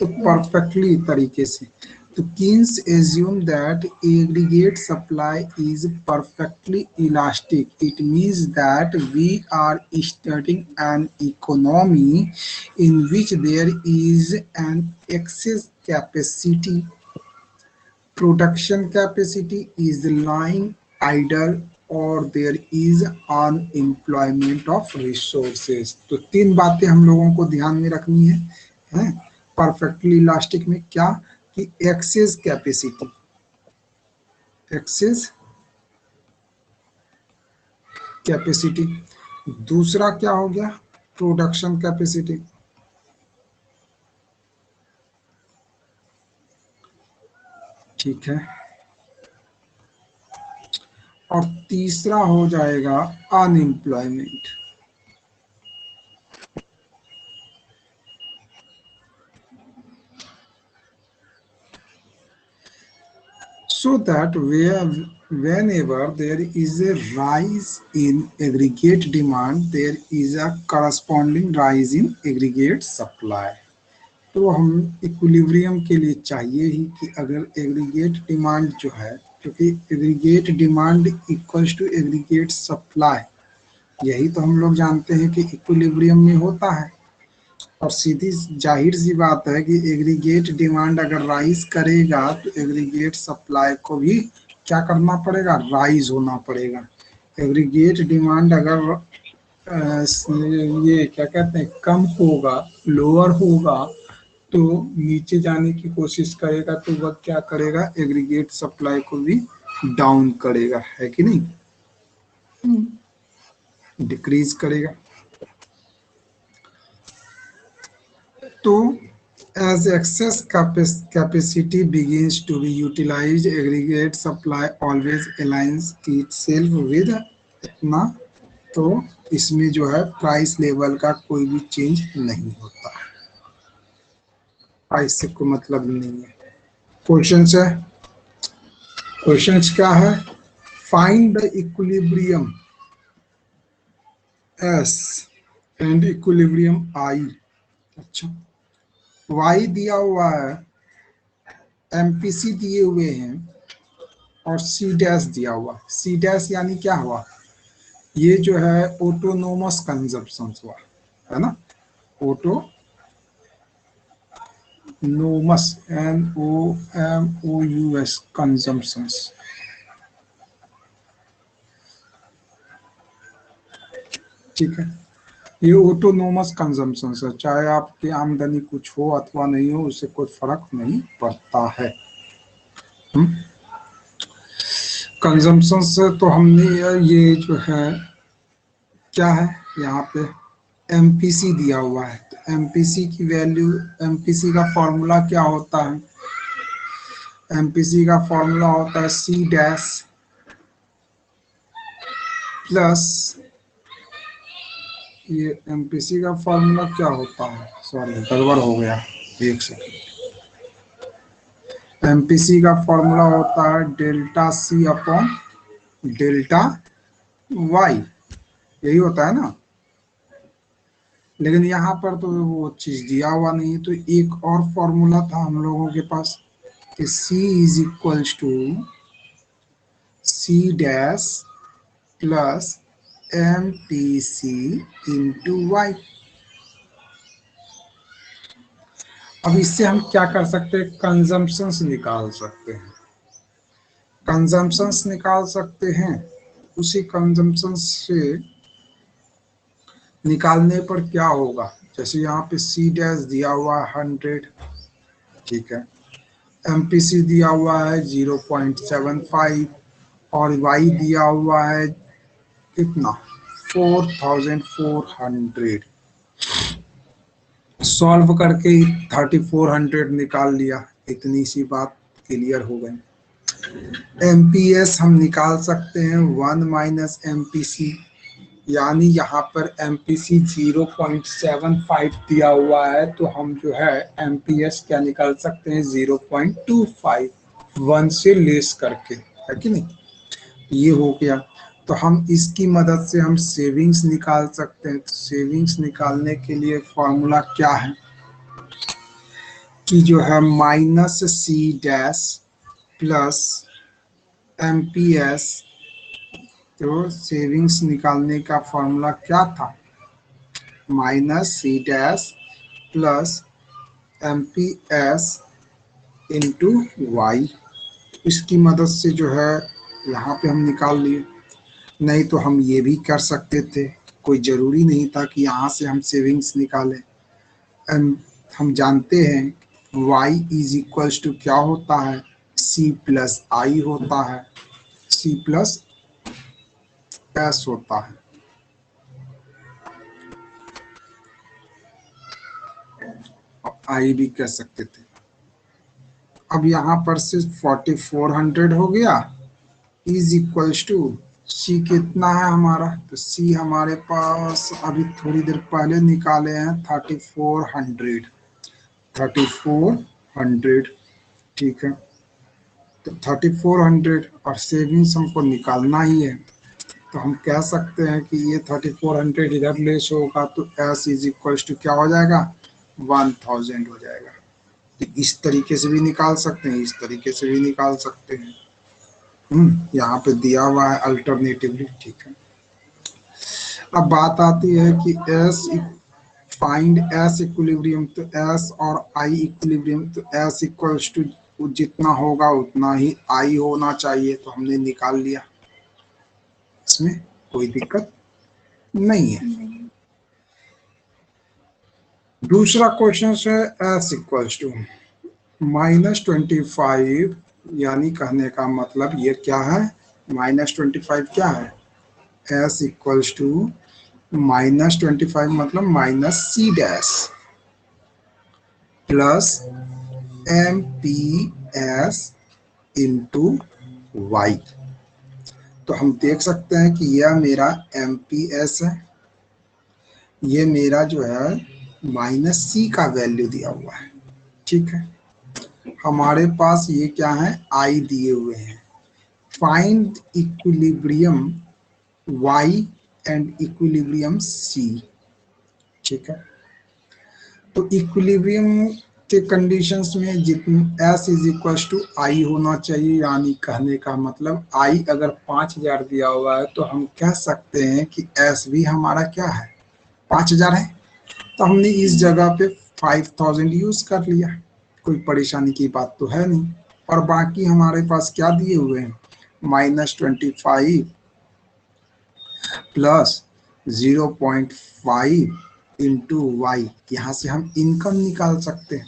तो परफेक्टली तरीके से। तो Keynes assume that aggregate supply is perfectly elastic. It means that we are studying an economy in which there is an excess capacity, production capacity is lying idle, और there is unemployment of resources। तो तीन बातें हम लोगों को ध्यान में रखनी है परफेक्टली इलास्टिक में। क्या कि एक्सेस कैपेसिटी, एक्सेस कैपेसिटी। दूसरा क्या हो गया, प्रोडक्शन कैपेसिटी। ठीक है, और तीसरा हो जाएगा unemployment. so that whenever there is a rise in aggregate demand, there is a corresponding rise in aggregate supply. तो हम इक्विलिब्रियम के लिए चाहिए ही कि अगर एग्रीगेट डिमांड जो है, क्योंकि aggregate demand equals to aggregate supply, यही तो हम लोग जानते हैं कि इक्विलिब्रियम में होता है। और सीधी जाहिर सी बात है कि एग्रीगेट डिमांड अगर राइज करेगा तो एग्रीगेट सप्लाई को भी क्या करना पड़ेगा, राइज होना पड़ेगा। एग्रीगेट डिमांड अगर ये क्या कहते हैं कम होगा, लोअर होगा, तो नीचे जाने की कोशिश करेगा, तो वह क्या करेगा, एग्रीगेट सप्लाई को भी डाउन करेगा, है कि नहीं, डिक्रीज करेगा। तो as excess capacity begins to be utilized, aggregate supply always aligns itself with इतना, तो इसमें जो है प्राइस लेवल का कोई भी चेंज नहीं होता, प्राइस से कोई मतलब नहीं है। क्वेश्चंस है, क्वेश्चंस क्या है, find the equilibrium S and equilibrium I. अच्छा, वाई दिया हुआ है, एमपीसी दिए हुए हैं और सी डैश दिया हुआ। सी डैश यानी क्या हुआ, ये जो है ऑटोनोमस कंजप्शन हुआ, है ना, ऑटोनोमस NOMOUS कंजम्पशंस। ठीक है, ये ऑटोनोमस कंजम्पशन है, चाहे आपकी आमदनी कुछ हो अथवा नहीं हो, उससे कोई फर्क नहीं पड़ता है। कंजम्पशन से तो हमने ये जो है क्या है, यहाँ पे एमपीसी दिया हुआ है, तो एमपीसी की वैल्यू, एमपीसी का फॉर्मूला क्या होता है, एमपीसी का फॉर्मूला होता है सी डैश प्लस, ये एमपीसी का फॉर्मूला क्या होता है, सॉरी गड़बड़ हो गया, एक सेकंड। एमपीसी का फॉर्मूला होता है delta C upon delta Y, यही होता है ना। लेकिन यहाँ पर तो वो चीज दिया हुआ नहीं, तो एक और फॉर्मूला था हम लोगों के पास कि C is equals to C dash plus MPC into Y. अब इससे हम क्या कर सकते हैं, कंजम्पशंस निकाल सकते हैं, कंजम्पशंस निकाल सकते हैं। उसी कंजम्पशन से निकालने पर क्या होगा, जैसे यहाँ पे सी डैश दिया हुआ है 100, ठीक है, एमपीसी दिया हुआ है 0.75 और वाई दिया हुआ है कितना 4400। सॉल्व करके 3400 निकाल लिया, इतनी सी बात क्लियर हो गई। एमपीएस हम निकाल सकते हैं 1 माइनस एमपीसी, यानी यहाँ पर एमपीसी 0.75 दिया हुआ है, तो हम जो है एमपीएस क्या निकाल सकते हैं 0.25, 1 से लेस करके, है कि नहीं, ये हो गया। तो हम इसकी मदद से हम सेविंग्स निकाल सकते हैं। तो सेविंग्स निकालने के लिए फॉर्मूला क्या है कि जो है minus C dash plus MPS. तो सेविंग्स निकालने का फॉर्मूला क्या था, minus C dash plus MPS into Y. इसकी मदद से जो है यहाँ पे हम निकाल लिए, नहीं तो हम ये भी कर सकते थे, कोई ज़रूरी नहीं था कि यहाँ से हम सेविंग्स निकालें। हम जानते हैं y इज इक्वल्स टू क्या होता है, c प्लस आई होता है, c प्लस एस होता है। आई भी कह सकते थे। अब यहाँ पर से 4400 हो गया, इज इक्वल्स टू सी कितना है हमारा, तो सी हमारे पास अभी थोड़ी देर पहले निकाले हैं 3400, 3400, ठीक है। तो 3400 और सेविंग्स हमको निकालना ही है, तो हम कह सकते हैं कि ये 3400 इधर लेस होगा तो एस इज इक्वल टू क्या हो जाएगा 1000 हो जाएगा। तो इस तरीके से भी निकाल सकते हैं, इस तरीके से भी निकाल सकते हैं। यहाँ पे दिया हुआ है अल्टरनेटिवली, ठीक है। अब बात आती है कि एस फाइंड एस इक्विलिब्रियम, तो एस और आई इक्विलिब्रियम, तो एस इक्वल्स टू जितना होगा उतना ही आई होना चाहिए, तो हमने निकाल लिया, इसमें कोई दिक्कत नहीं है। दूसरा क्वेश्चन है एस इक्वल्स टू -25, यानी कहने का मतलब ये क्या है, -25 क्या है, एस इक्वल्स टू -25 मतलब minus C dash plus M P S into Y. तो हम देख सकते हैं कि यह मेरा एम पी एस है, ये मेरा जो है -c का वैल्यू दिया हुआ है, ठीक है। हमारे पास ये क्या है आई दिए हुए हैं, find equilibrium y and equilibrium c, ठीक है। तो इक्विलिब्रियम के कंडीशंस में जितना s इज इक्वल टू आई होना चाहिए, यानी कहने का मतलब आई अगर 5000 दिया हुआ है तो हम कह सकते हैं कि s भी हमारा क्या है 5000 है, तो हमने इस जगह पे 5000 यूज कर लिया, कोई परेशानी की बात तो है नहीं। और बाकी हमारे पास क्या दिए हुए हैं -25 प्लस 0.5 इंटू वाई, यहाँ से हम इनकम निकाल सकते हैं।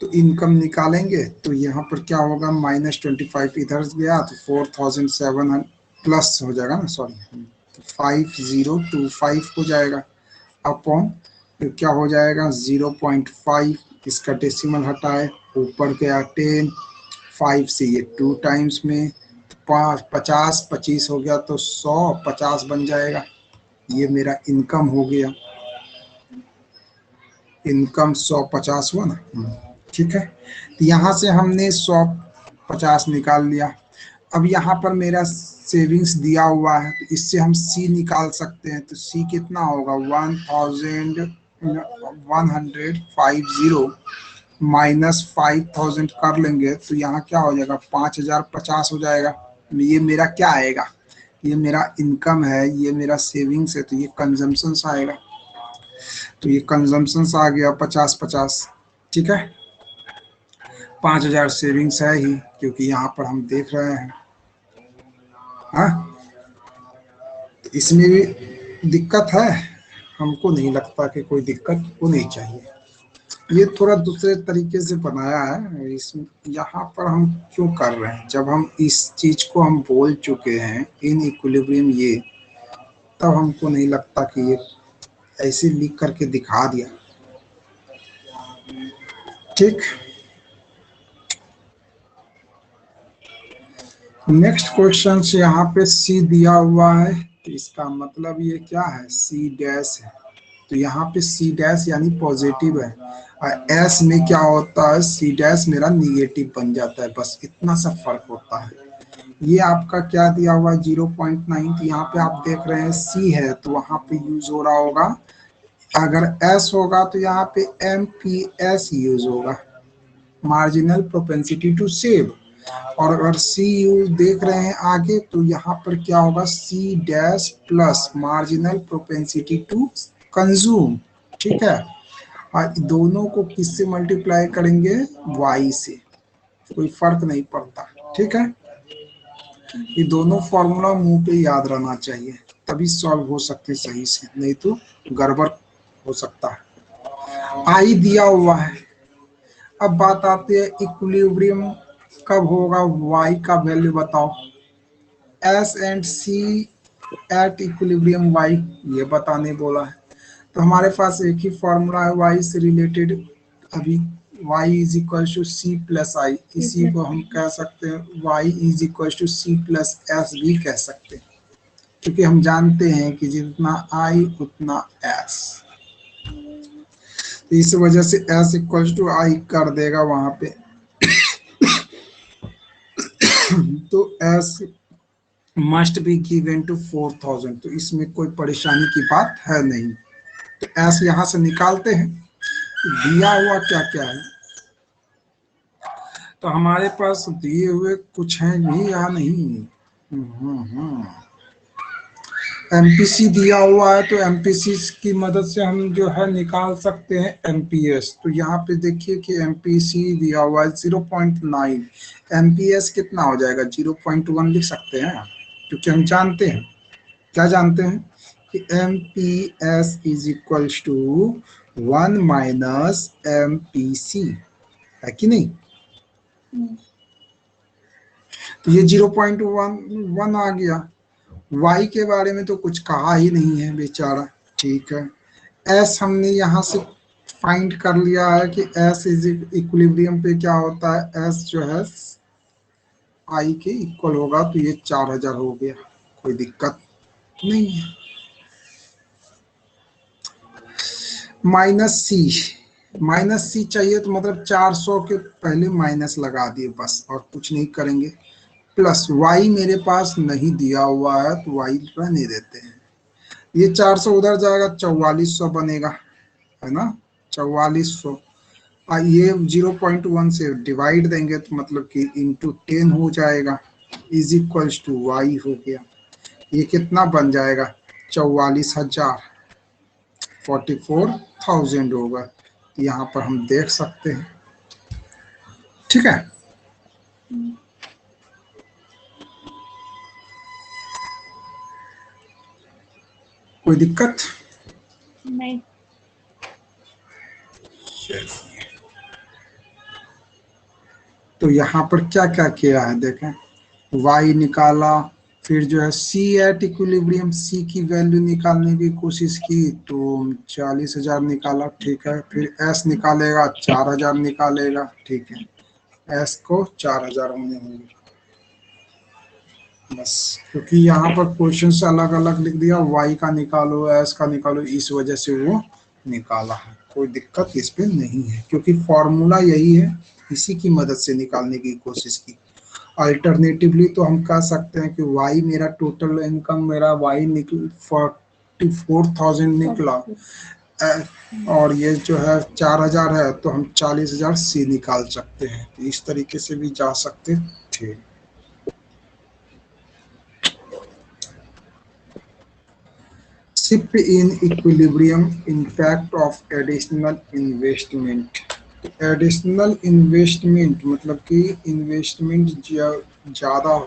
तो इनकम निकालेंगे तो यहाँ पर क्या होगा -25 इधर गया तो 4700 प्लस हो जाएगा ना, सॉरी 5025 हो जाएगा अपॉन, तो क्या हो जाएगा 0.5, इसका डेसिमल हटाए ऊपर गया 10, 5 से ये 2 टाइम्स में 50 25 हो गया तो 100 50 बन जाएगा, ये मेरा इनकम हो गया, इनकम 150 हुआ ना, ठीक है। तो यहाँ से हमने 150 निकाल लिया। अब यहाँ पर मेरा सेविंग्स दिया हुआ है तो इससे हम सी निकाल सकते हैं, तो सी कितना होगा 1150 -5000 कर लेंगे तो यहाँ क्या हो जाएगा 5050 हो जाएगा। ये मेरा क्या आएगा, ये मेरा इनकम है, ये मेरा सेविंग्स है, तो ये कंजम्पशंस आएगा, तो ये कंजम्पशंस आ गया 5050, ठीक है। 5000 सेविंग्स है ही क्योंकि यहाँ पर हम देख रहे हैं, हाँ, तो इसमें भी दिक्कत है, हमको नहीं लगता कि कोई दिक्कत होनी चाहिए। ये थोड़ा दूसरे तरीके से बनाया है, इस यहाँ पर हम क्यों कर रहे हैं, जब हम इस चीज को हम बोल चुके हैं इन इक्विलिब्रियम ये, तब हमको नहीं लगता कि ये ऐसे लिख करके दिखा दिया, ठीक। नेक्स्ट क्वेश्चन से यहाँ पे सी दिया हुआ है, तो इसका मतलब ये क्या है सी डैश है, तो यहाँ पे सी डैश यानी पॉजिटिव है, और एस में क्या होता है सी डैश मेरा निगेटिव बन जाता है, बस इतना सा फर्क होता है। ये आपका क्या दिया हुआ है 0.9, तो यहाँ पे आप देख रहे हैं सी है तो वहां पे यूज हो रहा होगा, अगर एस होगा तो यहाँ पे एम पी एस यूज होगा, मार्जिनल प्रोपेंसिटी टू सेव। और अगर सी यू देख रहे हैं आगे तो यहाँ पर क्या होगा C dash plus marginal propensity to consume, ठीक है। और दोनों को किससे मल्टीप्लाई करेंगे वाई से, कोई फर्क नहीं पड़ता, ठीक है। ये दोनों फॉर्मूला मुंह पे याद रहना चाहिए, तभी सॉल्व हो सकते सही से, नहीं तो गड़बड़ हो सकता है। आई दिया हुआ है, अब बात आती है इक्विलिब्रियम कब होगा, y का वैल्यू बताओ, s and c at equilibrium y, ये बताने बोला है। तो हमारे पास एक ही फॉर्मूला है y से रिलेटेड, अभी y is equal to C plus I, इसी को हम कह सकते हैं y is equal to C plus S भी कह सकते हैं, क्योंकि हम जानते हैं कि जितना i उतना s, तो इस वजह से s इक्वल टू आई कर देगा वहां पे। तो S must be given to 4000, तो इसमें कोई परेशानी की बात है नहीं। तो एस यहां से निकालते हैं, दिया हुआ क्या क्या है। तो हमारे पास दिए हुए कुछ है भी या नहीं। एमपीसी दिया हुआ है, तो एमपीसी की मदद से हम जो है निकाल सकते हैं एमपीएस। तो यहाँ पे देखिए कि एमपीसी दिया हुआ है 0.9, एमपीएस कितना हो जाएगा 0.1 लिख सकते हैं, क्योंकि हम जानते हैं, क्या जानते हैं कि M P S is equals to 1 minus M P C, है कि नहीं। तो ये 0.1 आ गया। y के बारे में तो कुछ कहा ही नहीं है बेचारा, ठीक है। s हमने यहाँ से फाइंड कर लिया है कि s इज इक्विलिब्रियम पे क्या होता है, s जो है i के इक्वल होगा, तो ये 4000 हो गया, कोई दिक्कत नहीं है। माइनस सी चाहिए, तो मतलब 400 के पहले माइनस लगा दिए बस, और कुछ नहीं करेंगे। प्लस y मेरे पास नहीं दिया हुआ है, तो y रहने देते हैं। ये 400 उधर जाएगा, 4400 बनेगा, है ना, 4400। ये 0.1 से डिवाइड देंगे, तो मतलब कि इंटू 10 हो जाएगा, इज इक्वल्स टू वाई हो गया। ये कितना बन जाएगा, 44,000, 44,000 होगा। यहाँ पर हम देख सकते हैं, ठीक है। कोई दिक्कत नहीं। तो यहाँ पर क्या क्या किया है देखें, y निकाला, फिर जो है c एट इक्विलिब्रियम, c की वैल्यू निकालने की कोशिश की, तो 40,000 निकाला, ठीक है। फिर s निकालेगा, 4,000 निकालेगा, ठीक है, s को 4,000 होने होंगे बस, क्योंकि यहाँ पर क्वेश्चन से अलग अलग लिख दिया, y का निकालो, s का निकालो, इस वजह से वो निकाला है। कोई दिक्कत इस पे नहीं है, क्योंकि फॉर्मूला यही है, इसी की मदद से निकालने की कोशिश की। अल्टरनेटिवली तो हम कह सकते हैं कि y मेरा टोटल इनकम मेरा y निकल 44,000 निकला, और ये जो है 4,000 है, तो हम 40,000 सी निकाल सकते हैं। तो इस तरीके से भी जा सकते थे। Shift in equilibrium, impact of additional investment. Additional investment मतलब कि इन्वेस्टमेंट ज़्यादा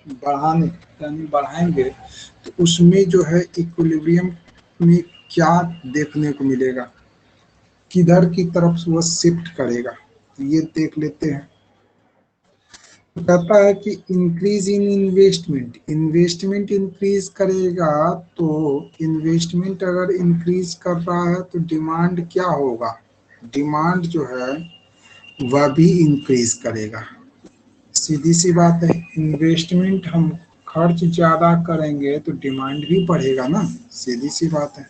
बढ़ाने यानी बढ़ाएंगे, तो उसमें जो है इक्विलिब्रियम में क्या देखने को मिलेगा, किधर की तरफ से वो शिफ्ट करेगा, तो ये देख लेते हैं। तो कहता है कि increase in investment, investment increase करेगा, तो इन्वेस्टमेंट अगर इंक्रीज कर रहा है तो डिमांड क्या होगा, डिमांड जो है वह भी इंक्रीज करेगा। सीधी सी बात है, इन्वेस्टमेंट हम खर्च ज्यादा करेंगे तो डिमांड भी बढ़ेगा ना, सीधी सी बात है।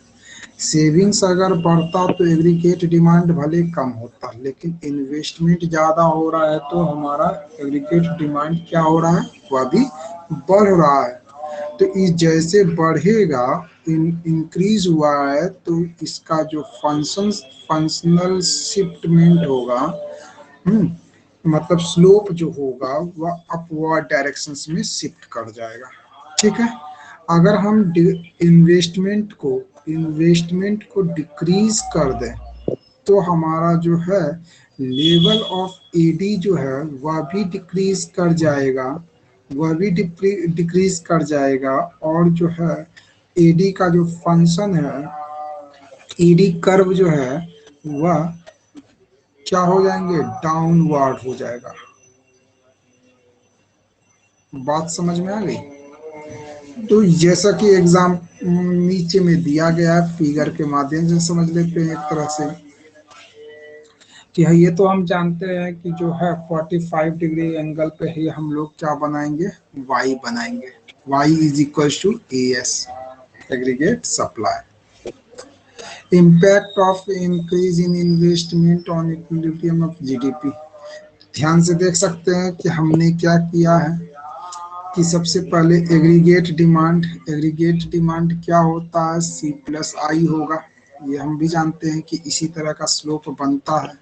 सेविंग्स अगर बढ़ता तो एग्रीगेट डिमांड भले कम होता, लेकिन इन्वेस्टमेंट ज्यादा हो रहा है तो हमारा एग्रीगेट डिमांड क्या हो रहा है, वह भी बढ़ रहा है। तो इस जैसे बढ़ेगा, इंक्रीज हुआ है, तो इसका जो फंक्शनल शिफ्टमेंट होगा, मतलब स्लोप जो होगा वह अपवर्ड डायरेक्शंस में शिफ्ट कर जाएगा, ठीक है। अगर हम इन्वेस्टमेंट को डिक्रीज कर दें, तो हमारा जो है लेवल ऑफ एडी जो है वह भी डिक्रीज कर जाएगा, वह भी डिक्रीज कर जाएगा, और जो है एडी का जो फंक्शन है, एडी कर्व जो है वह क्या हो जाएंगे, डाउनवर्ड हो जाएगा। बात समझ में आ गई। तो जैसा कि एग्जाम नीचे में दिया गया है, फिगर के माध्यम से समझ लेते हैं एक तरह से कि है, ये तो हम जानते हैं कि जो है 45 डिग्री एंगल पे ही हम लोग क्या बनाएंगे, y बनाएंगे, y is equal to A S, aggregate supply. Impact of increase in investment on equilibrium of GDP. ध्यान से देख सकते हैं कि हमने क्या किया है कि सबसे पहले एग्रीगेट डिमांड क्या होता है, सी प्लस आई होगा। ये हम भी जानते हैं कि इसी तरह का स्लोप बनता है।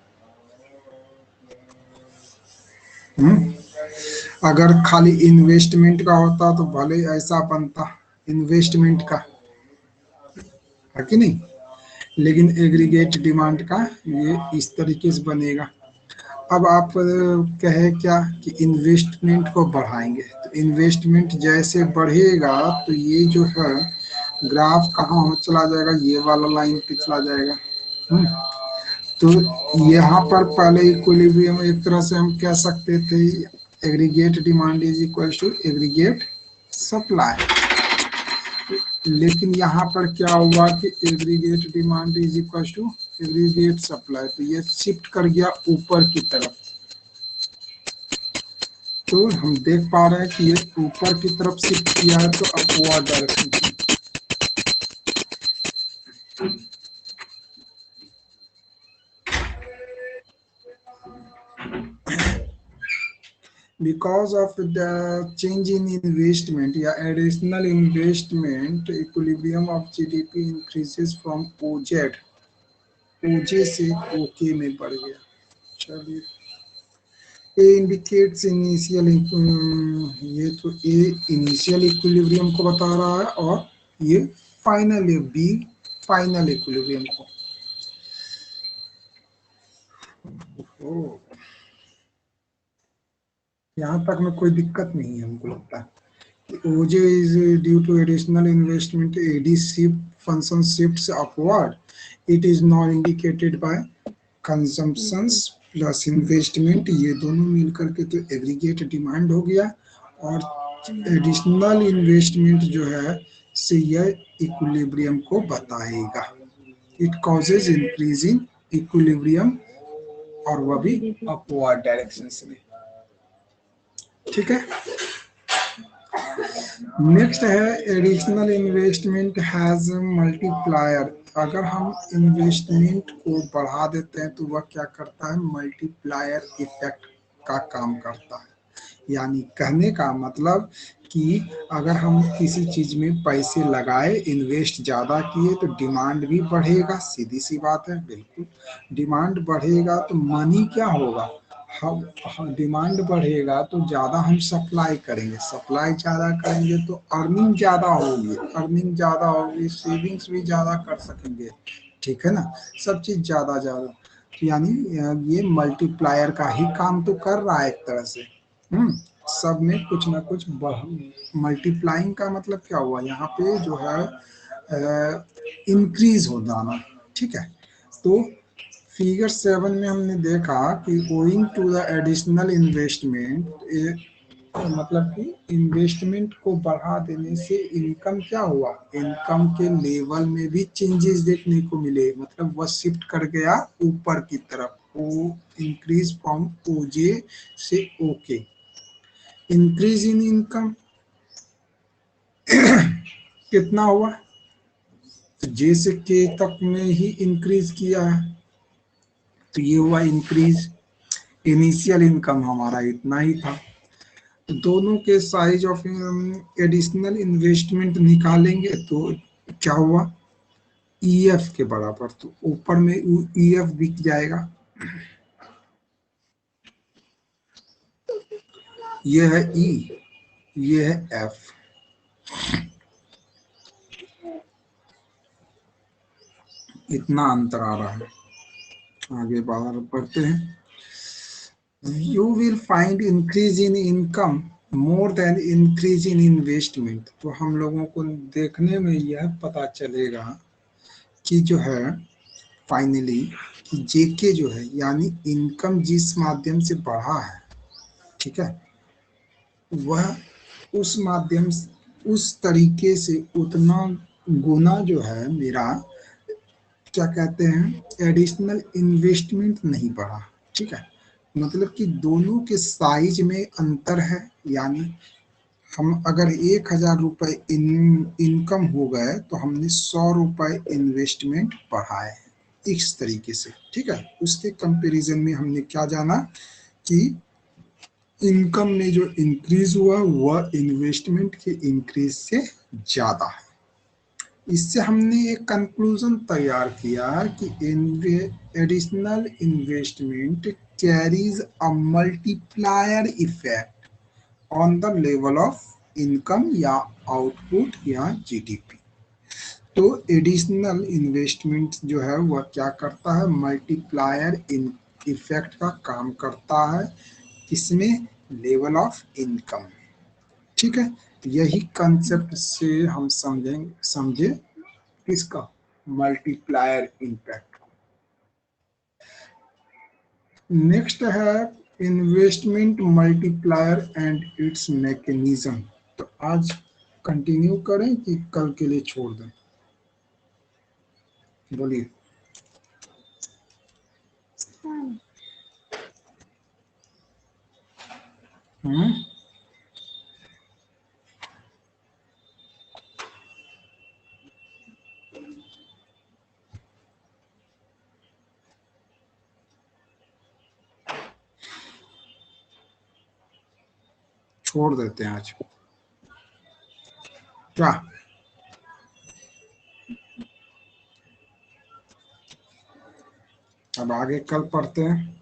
हम्म अगर खाली इन्वेस्टमेंट का होता तो भले ऐसा बनता, इन्वेस्टमेंट का, है कि नहीं। लेकिन एग्रीगेट डिमांड का ये इस तरीके से बनेगा। अब आप कहे क्या कि इन्वेस्टमेंट को बढ़ाएंगे, तो इन्वेस्टमेंट जैसे बढ़ेगा तो ये जो है ग्राफ कहाँ हो चला जाएगा, ये वाला लाइन पे चला जाएगा। हम्म, तो यहाँ पर पहले इक्विलिब्रियम एक तरह से हम कह सकते थे, aggregate demand is equal to aggregate supply. लेकिन यहाँ पर क्या हुआ कि aggregate demand is equal to aggregate supply, तो ये शिफ्ट कर गया ऊपर की तरफ। तो हम देख पा रहे हैं कि ये ऊपर की तरफ शिफ्ट किया है, तो upward direction. Because of the change in investment या additional investment, equilibrium of GDP increases from OJ से OK में बढ़ गया। चलिए, A indicates initial, ये तो A initial equilibrium को बता रहा है, और ये फाइनल B फाइनल इक्विलिब्रियम को। यहाँ तक में कोई दिक्कत नहीं है हमको लगता है। OJ is due to additional investment, AD shift function shifts upward. It is not indicated by consumptions plus investment, ये दोनों मिल करके तो एग्रीगेट डिमांड हो गया। और एडिशनल इन्वेस्टमेंट जो है से यह इक्विलिब्रियम को बताएगा। It causes increase in equilibrium, और वह भी अपवर्ड डायरेक्शन में। ठीक है, नेक्स्ट है एडिशनल इन्वेस्टमेंट हैज मल्टीप्लायर। अगर हम इन्वेस्टमेंट को बढ़ा देते हैं तो वह क्या करता है, मल्टीप्लायर इफेक्ट का काम करता है। यानी कहने का मतलब कि अगर हम किसी चीज में पैसे लगाए, इन्वेस्ट ज्यादा किए, तो डिमांड भी बढ़ेगा। सीधी सी बात है, बिल्कुल डिमांड बढ़ेगा तो मनी क्या होगा, हम डिमांड बढ़ेगा तो ज्यादा हम सप्लाई करेंगे, सप्लाई ज्यादा करेंगे तो अर्निंग ज्यादा होगी, अर्निंग ज्यादा होगी, सेविंग्स भी ज्यादा कर सकेंगे। ठीक है ना, सब चीज ज्यादा ज्यादा, यानी ये मल्टीप्लायर का ही काम तो कर रहा है एक तरह से। सब में कुछ ना कुछ मल्टीप्लाइंग का मतलब क्या हुआ, यहाँ पे जो है इंक्रीज हो जाना। ठीक है, तो फिगर 7 में हमने देखा कि going to the additional investment, मतलब कि इन्वेस्टमेंट को बढ़ा देने से इनकम क्या हुआ, इनकम के लेवल में भी चेंजेस देखने को मिले। मतलब वह शिफ्ट कर गया ऊपर की तरफ, ओ इंक्रीज फ्रॉम ओजे से ओके। इंक्रीज इन इनकम कितना हुआ, तो जे से के तक में ही इंक्रीज किया है, तो ये हुआ इंक्रीज। इनिशियल इनकम हमारा इतना ही था, तो दोनों के साइज ऑफ एडिशनल इन्वेस्टमेंट निकालेंगे तो क्या हुआ, ईएफ के बराबर, तो ऊपर में ईएफ बिक जाएगा। ये है ई, ये है एफ। इतना अंतर आ रहा है। आगे बाहर बढ़ते हैं। You will find increase in income more than increase in investment. तो हम लोगों को देखने में यह पता चलेगा कि जो है फाइनली कि जेके जो है, यानी इनकम जिस माध्यम से बढ़ा है, ठीक है, वह उस माध्यम से उस तरीके से उतना गुना जो है मेरा क्या कहते हैं एडिशनल इन्वेस्टमेंट नहीं बढ़ा। ठीक है, मतलब कि दोनों के साइज में अंतर है। यानी हम अगर 1,000 रुपए इनकम हो गए तो हमने 100 रुपए इन्वेस्टमेंट बढ़ाए, इस तरीके से। ठीक है, उसके कंपैरिजन में हमने क्या जाना कि इनकम में जो इंक्रीज हुआ वह इन्वेस्टमेंट के इंक्रीज से ज्यादा है। इससे हमने एक कंक्लूजन तैयार किया कि additional investment carries a multiplier effect on the level of income या आउटपुट या जीडीपी। तो एडिशनल इन्वेस्टमेंट जो है वह क्या करता है, मल्टीप्लायर इन इफेक्ट का काम करता है, किसमें, लेवल ऑफ इनकम। ठीक है, तो यही कंसेप्ट से हम समझे किसका, मल्टीप्लायर इम्पैक्ट। नेक्स्ट है investment multiplier and it's mechanism. तो आज कंटिन्यू करें कि कल के लिए छोड़ दें, बोलिए। हम्म, छोड़ देते हैं आज, क्या। अब आगे कल पढ़ते हैं।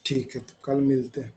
ठीक है, तो कल मिलते हैं।